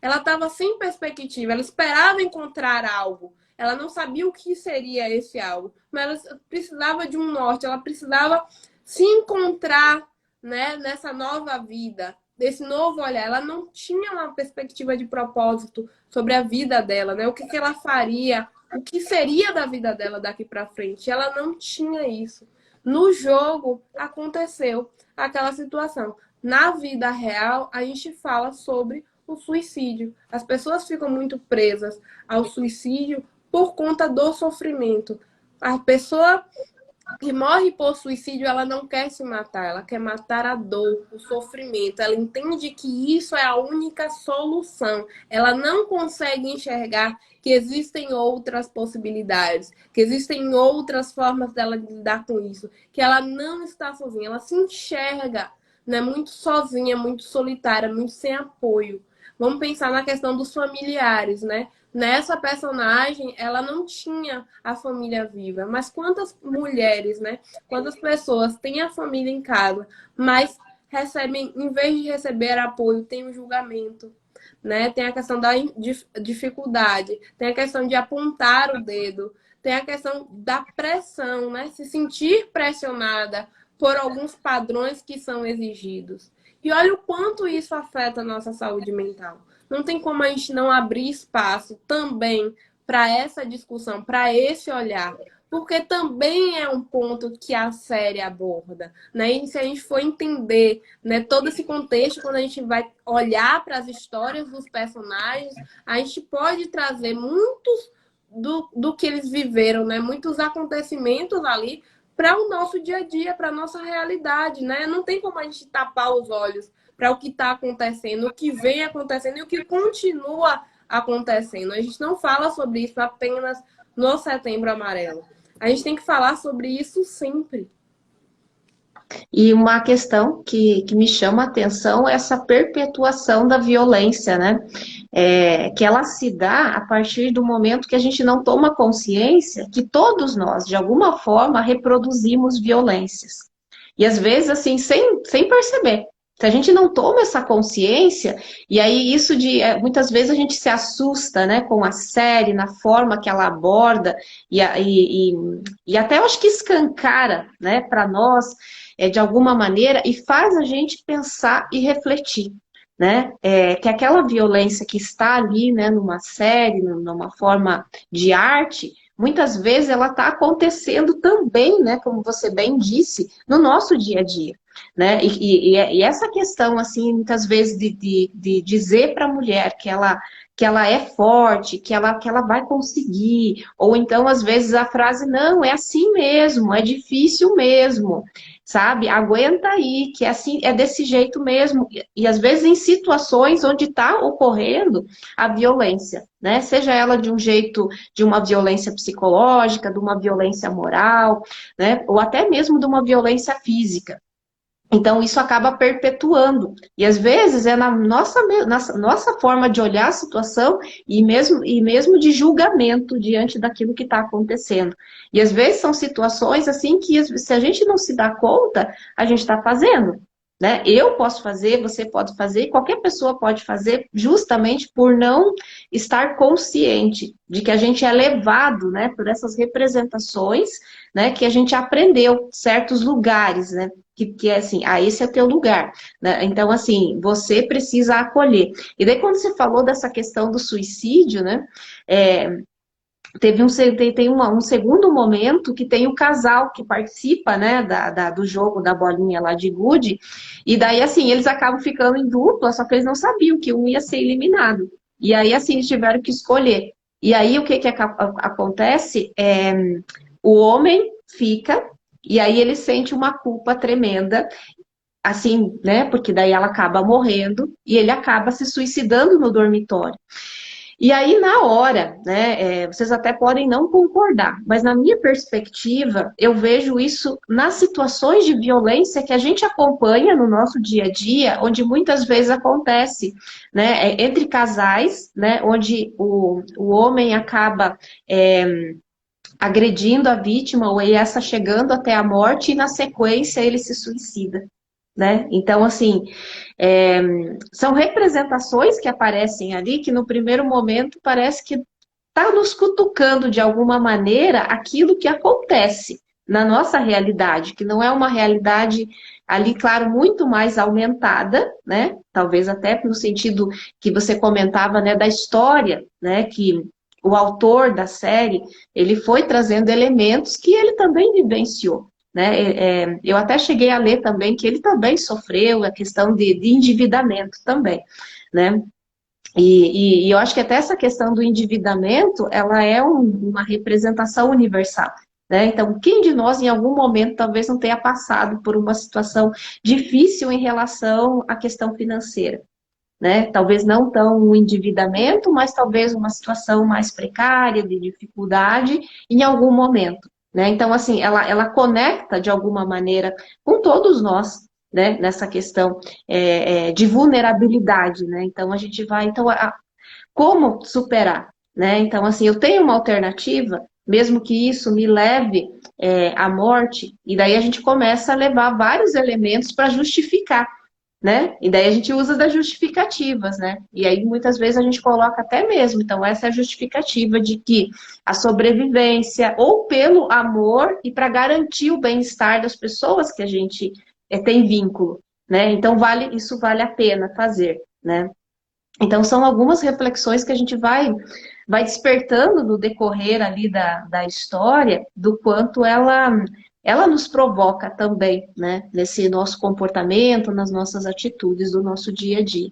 Ela estava sem perspectiva, ela esperava encontrar algo. Ela não sabia o que seria esse algo, mas ela precisava de um norte, ela precisava se encontrar, né, nessa nova vida, desse novo olhar. Ela não tinha uma perspectiva de propósito sobre a vida dela, né? O que ela faria, o que seria da vida dela daqui para frente. Ela não tinha isso. No jogo aconteceu aquela situação. Na vida real, a gente fala sobre o suicídio. As pessoas ficam muito presas ao suicídio por conta do sofrimento. A pessoa que morre por suicídio, ela não quer se matar, ela quer matar a dor, o sofrimento. Ela entende que isso é a única solução. Ela não consegue enxergar que existem outras possibilidades, que existem outras formas dela de lidar com isso, que ela não está sozinha, ela se enxerga, né, muito sozinha, muito solitária, muito sem apoio. Vamos pensar na questão dos familiares, né? Nessa personagem, ela não tinha a família viva. Mas quantas mulheres, né? Quantas pessoas têm a família em casa, mas recebem, em vez de receber apoio, tem o julgamento, né? Tem a questão da dificuldade, tem a questão de apontar o dedo, tem a questão da pressão, né? Se sentir pressionada por alguns padrões que são exigidos. E olha o quanto isso afeta a nossa saúde mental. Não tem como a gente não abrir espaço também para essa discussão, para esse olhar, porque também é um ponto que a série aborda, né? E se a gente for entender, né, todo esse contexto, quando a gente vai olhar para as histórias dos personagens, a gente pode trazer muitos do que eles viveram, né? Muitos acontecimentos ali para o nosso dia a dia, para a nossa realidade, né? Não tem como a gente tapar os olhos para o que está acontecendo, o que vem acontecendo e o que continua acontecendo. A gente não fala sobre isso apenas no Setembro Amarelo. A gente tem que falar sobre isso sempre. E uma questão que me chama a atenção é essa perpetuação da violência, né? Que ela se dá a partir do momento que a gente não toma consciência que todos nós, de alguma forma, reproduzimos violências. E às vezes, assim, sem perceber. Se a gente não toma essa consciência, e aí isso muitas vezes a gente se assusta, né, com a série, na forma que ela aborda, e até eu acho que escancara, né, para nós, de alguma maneira, e faz a gente pensar e refletir, né, que aquela violência que está ali, né, numa série, numa forma de arte, muitas vezes ela está acontecendo também, né, como você bem disse, no nosso dia a dia. Né? E essa questão, assim, muitas vezes de dizer para a mulher que ela é forte, que ela vai conseguir, ou então, às vezes, a frase, não, é assim mesmo, é difícil mesmo, sabe? Aguenta aí, que é assim, é desse jeito mesmo. E às vezes em situações onde está ocorrendo a violência, né? Seja ela de um jeito, de uma violência psicológica, de uma violência moral, né? Ou até mesmo de uma violência física. Então, isso acaba perpetuando. E, às vezes, é na nossa forma de olhar a situação e mesmo de julgamento diante daquilo que está acontecendo. E, às vezes, são situações assim que, se a gente não se dá conta, a gente está fazendo. Né? Eu posso fazer, você pode fazer, qualquer pessoa pode fazer, justamente por não estar consciente de que a gente é levado, né, por essas representações, né, que a gente aprendeu certos lugares, né, que é assim, esse é teu lugar, né? Então, assim, você precisa acolher. E daí, quando você falou dessa questão do suicídio, né, tem um segundo momento que tem o casal que participa, né, do jogo da bolinha lá de gude, e daí, assim, eles acabam ficando em dupla, só que eles não sabiam que um ia ser eliminado. E aí, assim, eles tiveram que escolher. E aí, o que acontece? O homem fica, e aí ele sente uma culpa tremenda, assim, né, porque daí ela acaba morrendo, e ele acaba se suicidando no dormitório. E aí, na hora, né, vocês até podem não concordar, mas na minha perspectiva, eu vejo isso nas situações de violência que a gente acompanha no nosso dia a dia, onde muitas vezes acontece, né, entre casais, né, onde o homem acaba agredindo a vítima, ou essa chegando até a morte, e na sequência ele se suicida. Né? Então, assim, é, são representações que aparecem ali que no primeiro momento parece que está nos cutucando de alguma maneira aquilo que acontece na nossa realidade, que não é uma realidade ali, claro, muito mais aumentada, né? Talvez até no sentido que você comentava, né, da história, né, que o autor da série, ele foi trazendo elementos que ele também vivenciou. Né? Eu até cheguei a ler também que ele também sofreu a questão de endividamento também, né? E eu acho que até essa questão do endividamento, ela é uma representação universal, né? Então, quem de nós, em algum momento, talvez não tenha passado por uma situação difícil em relação à questão financeira, né? Talvez não tão um endividamento, mas talvez uma situação mais precária, de dificuldade, em algum momento, né? Então, assim, ela conecta de alguma maneira com todos nós, né? Nessa questão de vulnerabilidade, né? Então, a gente vai, então, como superar, né? Então, assim, eu tenho uma alternativa, mesmo que isso me leve à morte, e daí a gente começa a levar vários elementos para justificar, né? E daí a gente usa das justificativas, né? E aí muitas vezes a gente coloca até mesmo, então essa é a justificativa de que a sobrevivência, ou pelo amor e para garantir o bem-estar das pessoas que a gente tem vínculo, né? Então isso vale a pena fazer, né? Então são algumas reflexões que a gente vai despertando no decorrer ali da história, do quanto ela nos provoca também, né? Nesse nosso comportamento, nas nossas atitudes do nosso dia a dia.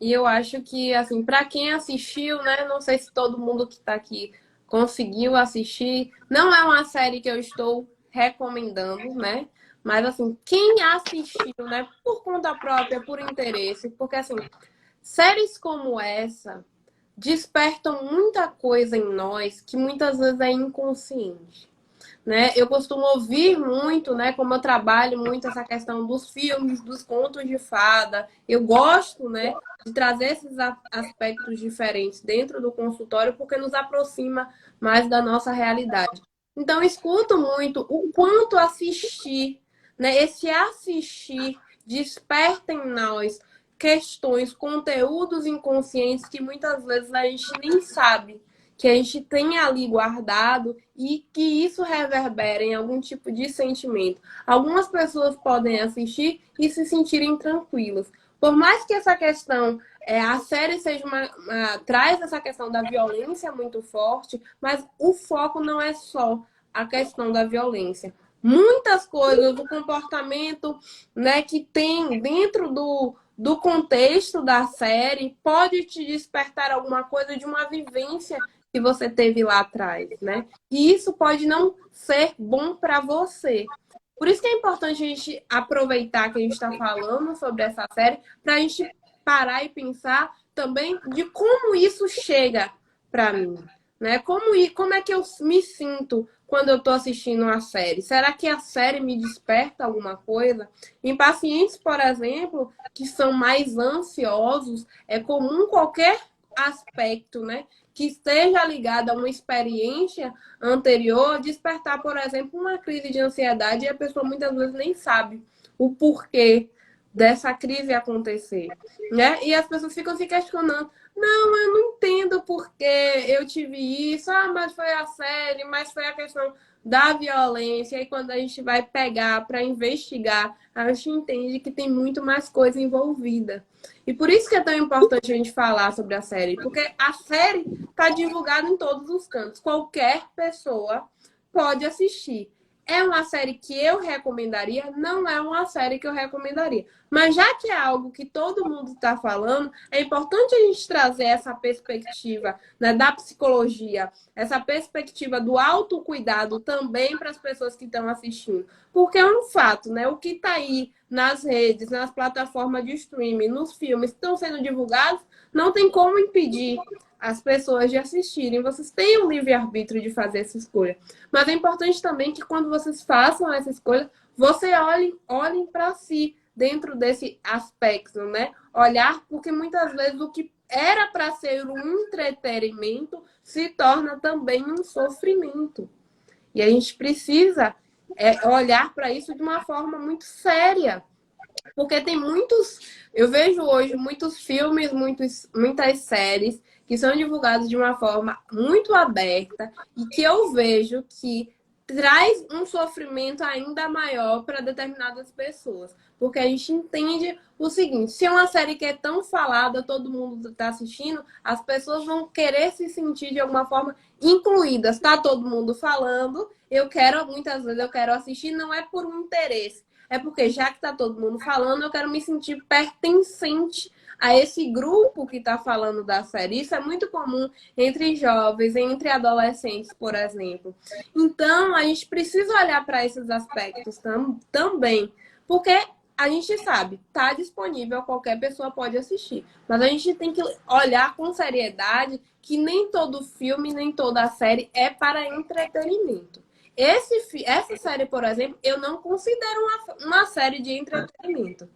E eu acho que, assim, para quem assistiu, né? Não sei se todo mundo que está aqui conseguiu assistir. Não é uma série que eu estou recomendando, né? Mas, assim, quem assistiu, né? Por conta própria, por interesse. Porque, assim, séries como essa despertam muita coisa em nós que muitas vezes é inconsciente. Né? Eu costumo ouvir muito, né? Como eu trabalho muito essa questão dos filmes, dos contos de fada. Eu gosto, né? De trazer esses aspectos diferentes dentro do consultório porque nos aproxima mais da nossa realidade. Então, eu escuto muito o quanto assistir, né? Esse assistir desperta em nós questões, conteúdos inconscientes que muitas vezes a gente nem sabe que a gente tem ali guardado e que isso reverbera em algum tipo de sentimento. Algumas pessoas podem assistir e se sentirem tranquilas. Por mais que essa questão, a série seja traz essa questão da violência muito forte, mas o foco não é só a questão da violência. Muitas coisas do comportamento, né, que tem dentro do contexto da série pode te despertar alguma coisa de uma vivência que você teve lá atrás, né? E isso pode não ser bom para você. Por isso que é importante a gente aproveitar que a gente está falando sobre essa série para a gente parar e pensar também de como isso chega para mim, né? Como é que eu me sinto quando eu estou assistindo uma série? Será que a série me desperta alguma coisa? Em pacientes, por exemplo, que são mais ansiosos, é comum qualquer aspecto, né, que esteja ligado a uma experiência anterior despertar, por exemplo, uma crise de ansiedade e a pessoa muitas vezes nem sabe o porquê dessa crise acontecer, né? E as pessoas ficam se questionando. Não, eu não entendo porque eu tive isso. Ah, mas foi a série, mas foi a questão da violência. E quando a gente vai pegar para investigar, a gente entende que tem muito mais coisa envolvida. E por isso que é tão importante a gente falar sobre a série, porque a série está divulgada em todos os cantos. Qualquer pessoa pode assistir. É uma série que eu recomendaria? Não é uma série que eu recomendaria. Mas já que é algo que todo mundo está falando, é importante a gente trazer essa perspectiva, né, da psicologia, essa perspectiva do autocuidado também para as pessoas que estão assistindo. Porque é um fato, né? O que está aí nas redes, nas plataformas de streaming, nos filmes que estão sendo divulgados, não tem como impedir as pessoas de assistirem. Vocês têm o livre-arbítrio de fazer essa escolha. Mas é importante também que quando vocês façam essa escolha, vocês olhem para si dentro desse aspecto, né? Olhar, porque muitas vezes o que era para ser um entretenimento se torna também um sofrimento. E a gente precisa olhar para isso de uma forma muito séria. Porque tem eu vejo hoje muitos filmes, muitas séries que são divulgados de uma forma muito aberta e que eu vejo que traz um sofrimento ainda maior para determinadas pessoas. Porque a gente entende o seguinte, se é uma série que é tão falada, todo mundo está assistindo, as pessoas vão querer se sentir de alguma forma incluídas. Está todo mundo falando, muitas vezes eu quero assistir, não é por um interesse. É porque já que está todo mundo falando, eu quero me sentir pertencente a esse grupo que está falando da série. Isso é muito comum entre jovens, entre adolescentes, por exemplo. Então, a gente precisa olhar para esses aspectos também, porque a gente sabe, está disponível, qualquer pessoa pode assistir. Mas a gente tem que olhar com seriedade que nem todo filme, nem toda série é para entretenimento. Essa série, por exemplo, eu não considero uma série de entretenimento,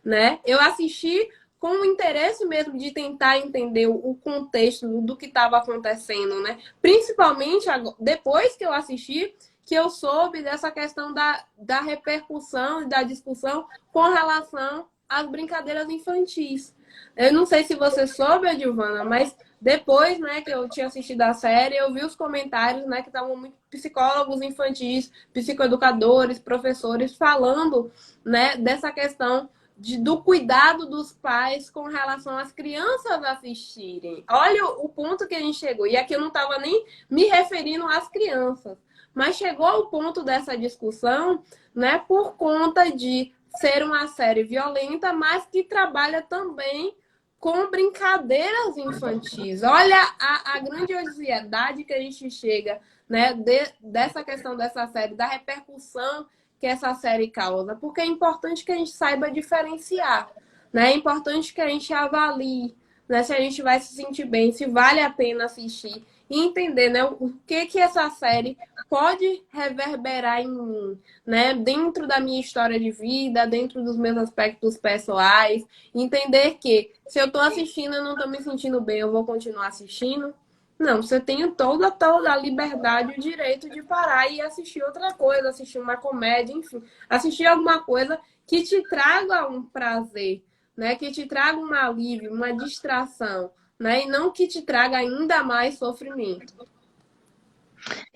né? Eu assisti com o interesse mesmo de tentar entender o contexto do que estava acontecendo, né? Principalmente depois que eu assisti, que eu soube dessa questão da repercussão e da discussão com relação às brincadeiras infantis. Eu não sei se você soube, Edilvana, mas depois, né, que eu tinha assistido a série, eu vi os comentários, né, que estavam muito psicólogos infantis, psicoeducadores, professores falando, né, dessa questão do cuidado dos pais com relação às crianças assistirem. Olha o ponto que a gente chegou. E aqui eu não estava nem me referindo às crianças, mas chegou ao ponto dessa discussão, né, por conta de ser uma série violenta, mas que trabalha também com brincadeiras infantis. Olha a grandiosidade que a gente chega, né, dessa questão dessa série, da repercussão que essa série causa. Porque é importante que a gente saiba diferenciar, né? É importante que a gente avalie, né, se a gente vai se sentir bem, se vale a pena assistir e entender, né, o que essa série pode reverberar em mim, né, dentro da minha história de vida, dentro dos meus aspectos pessoais, entender que se eu estou assistindo e não estou me sentindo bem, eu vou continuar assistindo. Não, você tem toda a liberdade e o direito de parar e assistir outra coisa, assistir uma comédia, enfim, assistir alguma coisa que te traga um prazer, né, que te traga um alívio, uma distração, né, e não que te traga ainda mais sofrimento.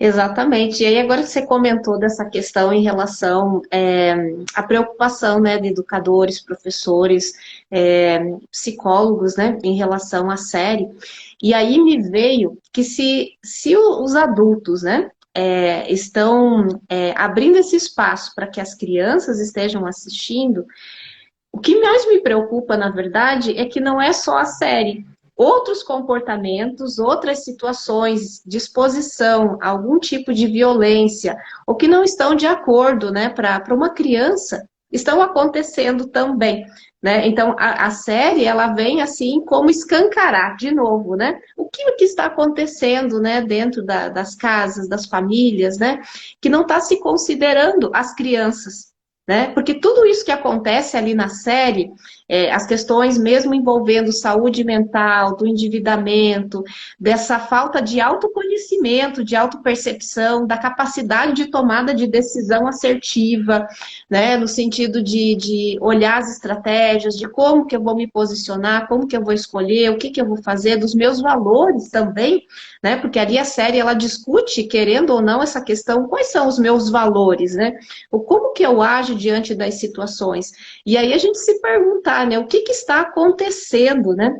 Exatamente. E aí, agora que você comentou dessa questão em relação à preocupação, né, de educadores, professores, psicólogos, né, em relação à série, e aí me veio que se os adultos, né, estão abrindo esse espaço para que as crianças estejam assistindo, o que mais me preocupa, na verdade, é que não é só a série. Outros comportamentos, outras situações de exposição a algum tipo de violência, ou que não estão de acordo, né, para uma criança, estão acontecendo também, né? Então, a série, ela vem assim como escancarar de novo, né? O que está acontecendo, né, dentro das casas, das famílias, né? Que não está se considerando as crianças, né? Porque tudo isso que acontece ali na série, as questões mesmo envolvendo saúde mental, do endividamento, dessa falta de autoconhecimento, de autopercepção, da capacidade de tomada de decisão assertiva, né? No sentido de olhar as estratégias, de como que eu vou me posicionar, como que eu vou escolher, o que que eu vou fazer, dos meus valores também, né? Porque ali a série, ela discute, querendo ou não, essa questão, quais são os meus valores, né? Ou como que eu ajo diante das situações. E aí a gente se perguntar, né, o que está acontecendo, né,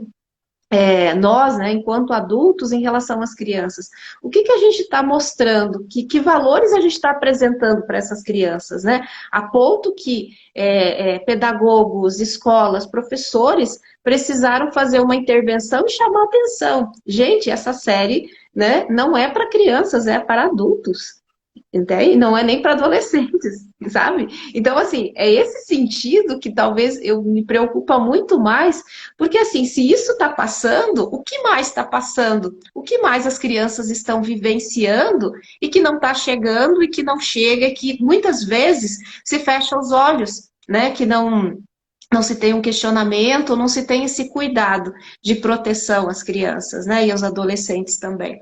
nós, né, enquanto adultos, em relação às crianças. O que que a gente está mostrando? Que valores a gente está apresentando para essas crianças, né? A ponto que pedagogos, escolas, professores precisaram fazer uma intervenção e chamar atenção. Gente, essa série, né, não é para crianças, é para adultos. Entende? Não é nem para adolescentes, sabe? Então, assim, é esse sentido que talvez eu me preocupa muito mais, porque assim, se isso está passando, o que mais está passando? O que mais as crianças estão vivenciando e que não está chegando e que não chega, e que muitas vezes se fecha os olhos, né? Que não se tem um questionamento, não se tem esse cuidado de proteção às crianças, né? E aos adolescentes também.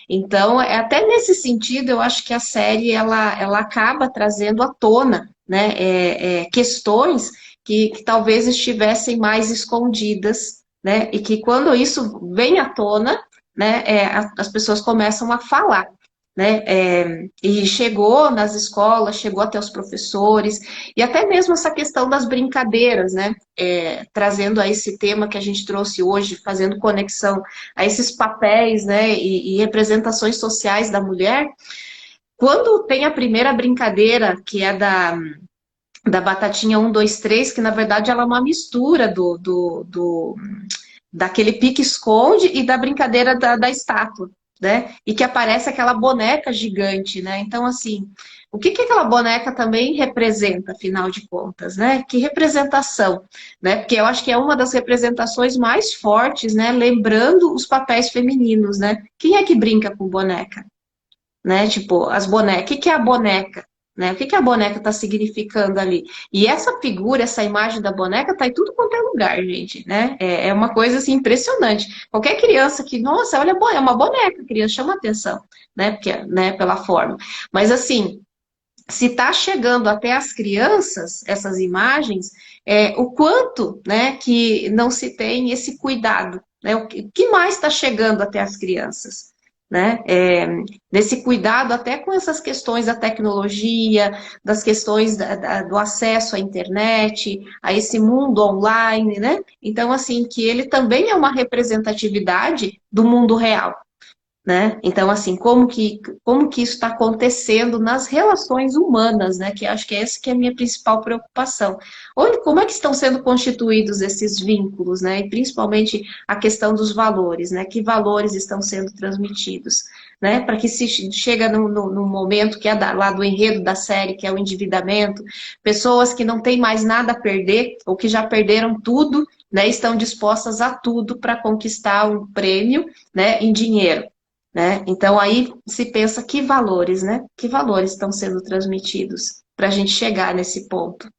Então, até nesse sentido, eu acho que a série ela acaba trazendo à tona, né, questões que talvez estivessem mais escondidas, né, e que quando isso vem à tona, né, as pessoas começam a falar. Né? E chegou nas escolas, chegou até os professores, e até mesmo essa questão das brincadeiras, né? Trazendo a esse tema que a gente trouxe hoje, fazendo conexão a esses papéis, né, e representações sociais da mulher. Quando tem a primeira brincadeira, que é da batatinha 1, 2, 3, que na verdade ela é uma mistura daquele pique-esconde e da brincadeira da estátua, né? E que aparece aquela boneca gigante, né? Então, assim, o que aquela boneca também representa, afinal de contas, né? Que representação, né? Porque eu acho que é uma das representações mais fortes, né? Lembrando os papéis femininos, né? Quem é que brinca com boneca? Né? Tipo, as bonecas. O que é a boneca? Né? O que a boneca está significando ali? E essa figura, essa imagem da boneca está em tudo quanto é lugar, gente, né? É uma coisa assim impressionante. Qualquer criança que, nossa, olha, é uma boneca, a criança chama atenção, né? Porque, né, pela forma. Mas assim, se está chegando até as crianças, essas imagens, o quanto, né, que não se tem esse cuidado, né? O que mais está chegando até as crianças? Né? Nesse cuidado até com essas questões da tecnologia, das questões do acesso à internet, a esse mundo online, né? Então, assim, que ele também é uma representatividade do mundo real. Né? Então, assim, como que isso está acontecendo nas relações humanas, né? Que acho que essa que é a minha principal preocupação. Como é que estão sendo constituídos esses vínculos, né? E principalmente a questão dos valores, né? Que valores estão sendo transmitidos, né? Para que se chega no momento que é lá do enredo da série, que é o endividamento, pessoas que não têm mais nada a perder, ou que já perderam tudo, né? Estão dispostas a tudo para conquistar um prêmio, né? Em dinheiro. Né? Então aí se pensa que valores, né? Que valores estão sendo transmitidos para a gente chegar nesse ponto.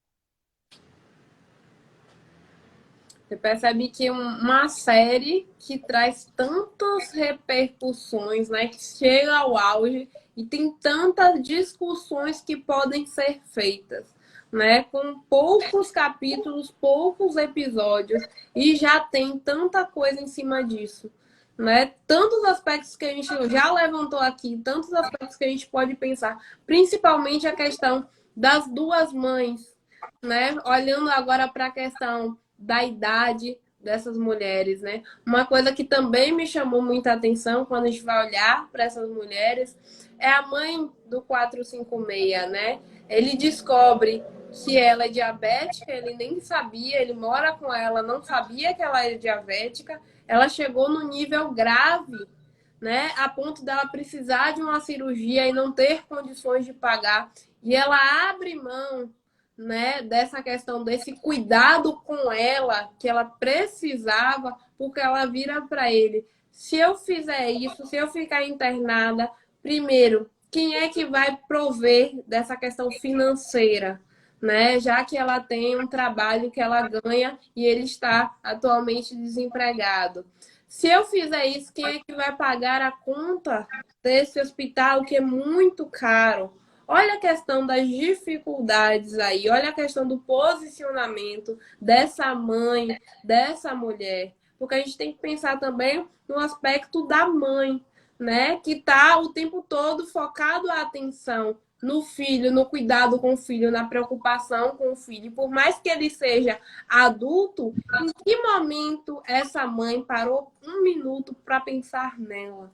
Você percebe que uma série que traz tantas repercussões, né? Que chega ao auge e tem tantas discussões que podem ser feitas, né? Com poucos capítulos, poucos episódios e já tem tanta coisa em cima disso. Né? Tantos aspectos que a gente já levantou aqui, tantos aspectos que a gente pode pensar, principalmente a questão das duas mães, né? Olhando agora para a questão da idade dessas mulheres, né? Uma coisa que também me chamou muita atenção quando a gente vai olhar para essas mulheres é a mãe do 456, né? Ele descobre que ela é diabética, ele nem sabia, ele mora com ela, não sabia que ela é diabética, ela chegou no nível grave, né? A ponto dela precisar de uma cirurgia e não ter condições de pagar. E ela abre mão, né, dessa questão, desse cuidado com ela, que ela precisava, porque ela vira para ele: se eu fizer isso, se eu ficar internada, primeiro, quem é que vai prover dessa questão financeira? Né? Já que ela tem um trabalho que ela ganha e ele está atualmente desempregado. Se eu fizer isso, quem é que vai pagar a conta desse hospital que é muito caro? Olha a questão das dificuldades aí, olha a questão do posicionamento dessa mãe, dessa mulher. Porque a gente tem que pensar também no aspecto da mãe, né? Que está o tempo todo focado a atenção no filho, no cuidado com o filho, na preocupação com o filho. Por mais que ele seja adulto, em que momento essa mãe parou um minuto para pensar nela?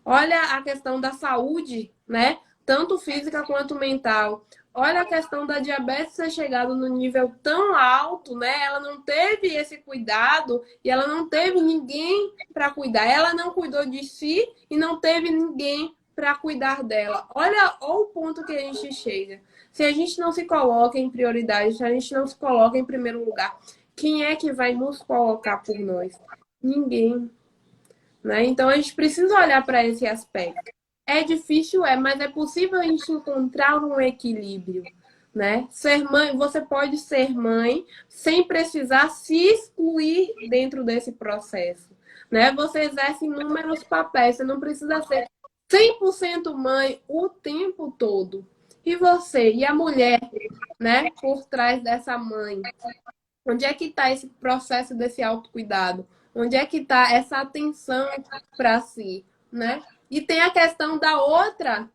Olha a questão da saúde, né? Tanto física quanto mental. Olha a questão da diabetes ter chegado no nível tão alto, né? Ela não teve esse cuidado e ela não teve ninguém para cuidar. Ela não cuidou de si e não teve ninguém para cuidar dela. Olha o ponto que a gente chega. Se a gente não se coloca em prioridade, se a gente não se coloca em primeiro lugar, quem é que vai nos colocar por nós? Ninguém. Né? Então a gente precisa olhar para esse aspecto. É difícil, mas é possível a gente encontrar um equilíbrio. Né? Ser mãe, você pode ser mãe sem precisar se excluir dentro desse processo. Né? Você exerce inúmeros papéis, você não precisa ser 100% mãe o tempo todo. E você, e a mulher, né, por trás dessa mãe? Onde é que está esse processo desse autocuidado? Onde é que está essa atenção para si, né? E tem a questão da outra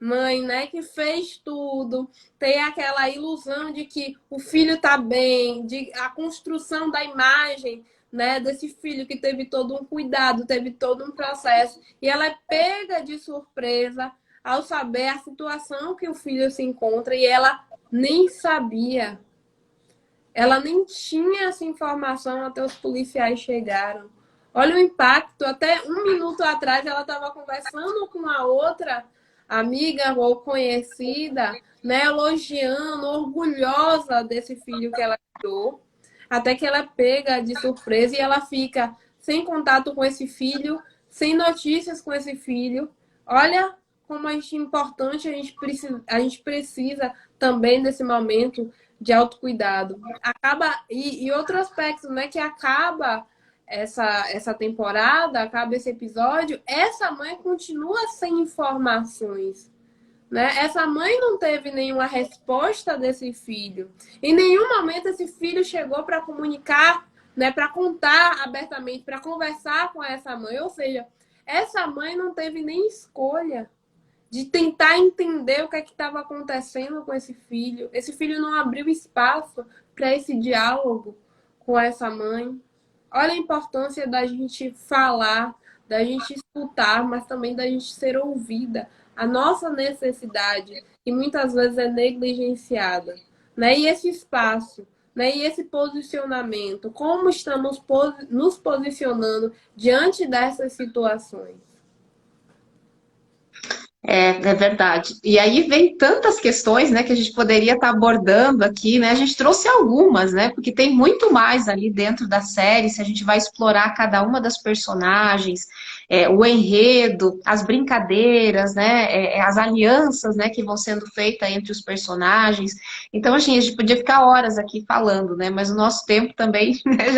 mãe, né, que fez tudo, tem aquela ilusão de que o filho está bem, de a construção da imagem, né, desse filho que teve todo um cuidado, teve todo um processo, e ela é pega de surpresa ao saber a situação que o filho se encontra e ela nem sabia. Ela nem tinha essa informação até os policiais chegaram. Olha o impacto. Até um minuto atrás ela estava conversando com a outra amiga ou conhecida, né, elogiando, orgulhosa desse filho que ela criou. Até que ela é pega de surpresa e ela fica sem contato com esse filho, sem notícias com esse filho. Olha como é importante a gente precisa também desse momento de autocuidado. E outro aspecto, né, que acaba essa temporada, acaba esse episódio, essa mãe continua sem informações. Né? Essa mãe não teve nenhuma resposta desse filho. Em nenhum momento esse filho chegou para comunicar, né, para contar abertamente, para conversar com essa mãe. Ou seja, essa mãe não teve nem escolha de tentar entender o que é que estava acontecendo com esse filho. Esse filho não abriu espaço para esse diálogo com essa mãe. Olha a importância da gente falar, da gente escutar, mas também da gente ser ouvida. A nossa necessidade, que muitas vezes é negligenciada. Né? E esse espaço, né? E esse posicionamento, como estamos nos posicionando diante dessas situações? É verdade. E aí vem tantas questões, né, que a gente poderia estar abordando aqui, né? A gente trouxe algumas, né? Porque tem muito mais ali dentro da série, se a gente vai explorar cada uma das personagens, o enredo, as brincadeiras, né? As alianças, né, que vão sendo feitas entre os personagens. Então, assim, a gente podia ficar horas aqui falando, né? Mas o nosso tempo também, né,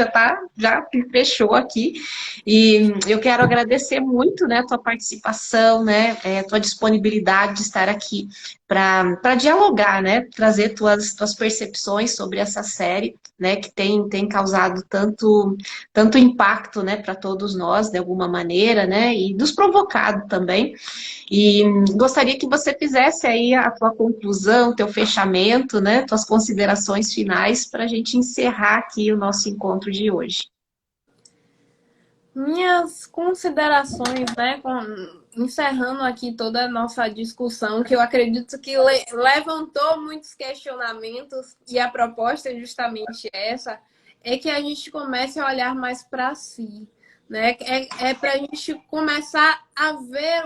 já fechou aqui. E eu quero agradecer muito, né, a tua participação, né, a tua disponibilidade de estar aqui para dialogar, né, trazer tuas percepções sobre essa série, né, que tem causado tanto impacto, né, para todos nós, de alguma maneira, né, e nos provocado também. E gostaria que você fizesse aí a tua conclusão, teu fechamento, né, tuas considerações finais para a gente encerrar aqui o nosso encontro de hoje. Minhas considerações, né, encerrando aqui toda a nossa discussão, que eu acredito que levantou muitos questionamentos, e a proposta é justamente essa, é que a gente comece a olhar mais para si, né? Para a gente começar a ver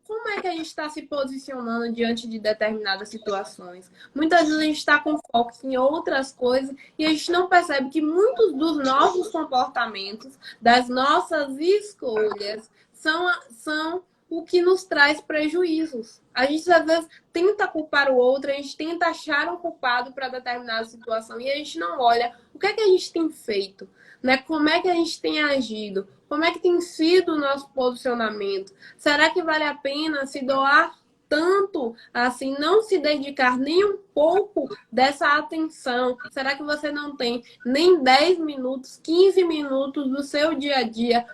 como é que a gente está se posicionando diante de determinadas situações. Muitas vezes a gente está com foco em outras coisas e a gente não percebe que muitos dos nossos comportamentos, das nossas escolhas, são o que nos traz prejuízos. A gente, às vezes, tenta culpar o outro, a gente tenta achar um culpado para determinada situação e a gente não olha o que é que a gente tem feito, né? Como é que a gente tem agido, como é que tem sido o nosso posicionamento. Será que vale a pena se doar tanto, assim, não se dedicar nem um pouco dessa atenção? Será que você não tem nem 10 minutos, 15 minutos do seu dia a dia,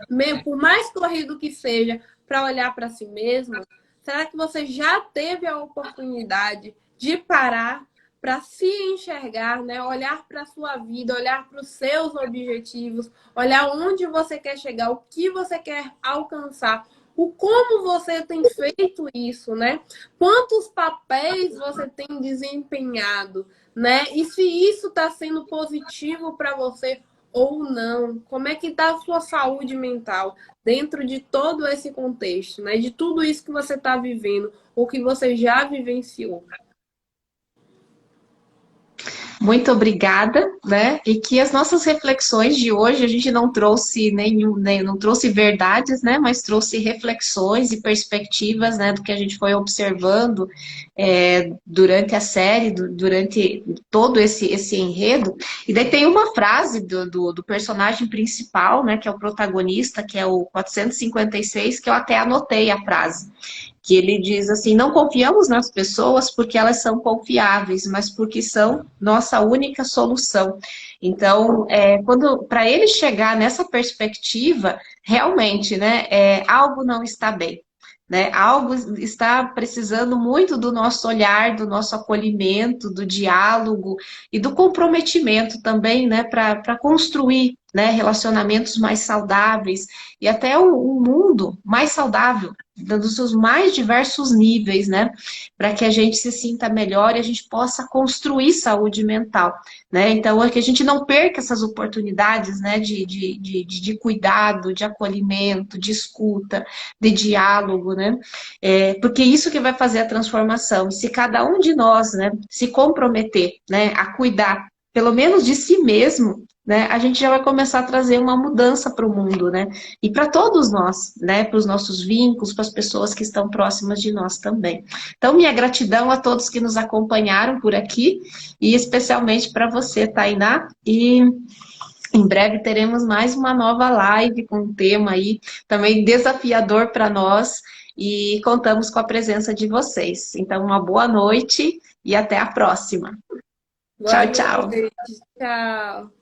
por mais corrido que seja, para olhar para si mesmo? Será que você já teve a oportunidade de parar para se enxergar, né? Olhar para a sua vida, olhar para os seus objetivos, olhar onde você quer chegar, o que você quer alcançar, o como você tem feito isso, né? Quantos papéis você tem desempenhado, né? E se isso está sendo positivo para você ou não? Como é que está a sua saúde mental dentro de todo esse contexto, né? De tudo isso que você está vivendo, ou que você já vivenciou. Muito obrigada, né? E que as nossas reflexões de hoje, a gente não trouxe não trouxe verdades, né? Mas trouxe reflexões e perspectivas, né? Do que a gente foi observando durante a série, durante todo esse enredo. E daí tem uma frase do personagem principal, né? Que é o protagonista, que é o 456, que eu até anotei a frase. Que ele diz assim: não confiamos nas pessoas porque elas são confiáveis, mas porque são nossa única solução. Então, quando para ele chegar nessa perspectiva, realmente, né, algo não está bem. Né? Algo está precisando muito do nosso olhar, do nosso acolhimento, do diálogo e do comprometimento também, né, para construir, né, relacionamentos mais saudáveis e até um mundo mais saudável, dos seus mais diversos níveis, né? Para que a gente se sinta melhor e a gente possa construir saúde mental, né? Então, é que a gente não perca essas oportunidades, né? De cuidado, de acolhimento, de escuta, de diálogo, né? Porque isso que vai fazer a transformação. E se cada um de nós, né, se comprometer, né, a cuidar, pelo menos de si mesmo, né, a gente já vai começar a trazer uma mudança para o mundo, né? E para todos nós, né? Para os nossos vínculos, para as pessoas que estão próximas de nós também. Então, minha gratidão a todos que nos acompanharam por aqui, e especialmente para você, Tainá. E em breve teremos mais uma nova live com um tema aí também desafiador para nós, e contamos com a presença de vocês. Então, uma boa noite e até a próxima. Boa Tchau, tchau. noite. Tchau.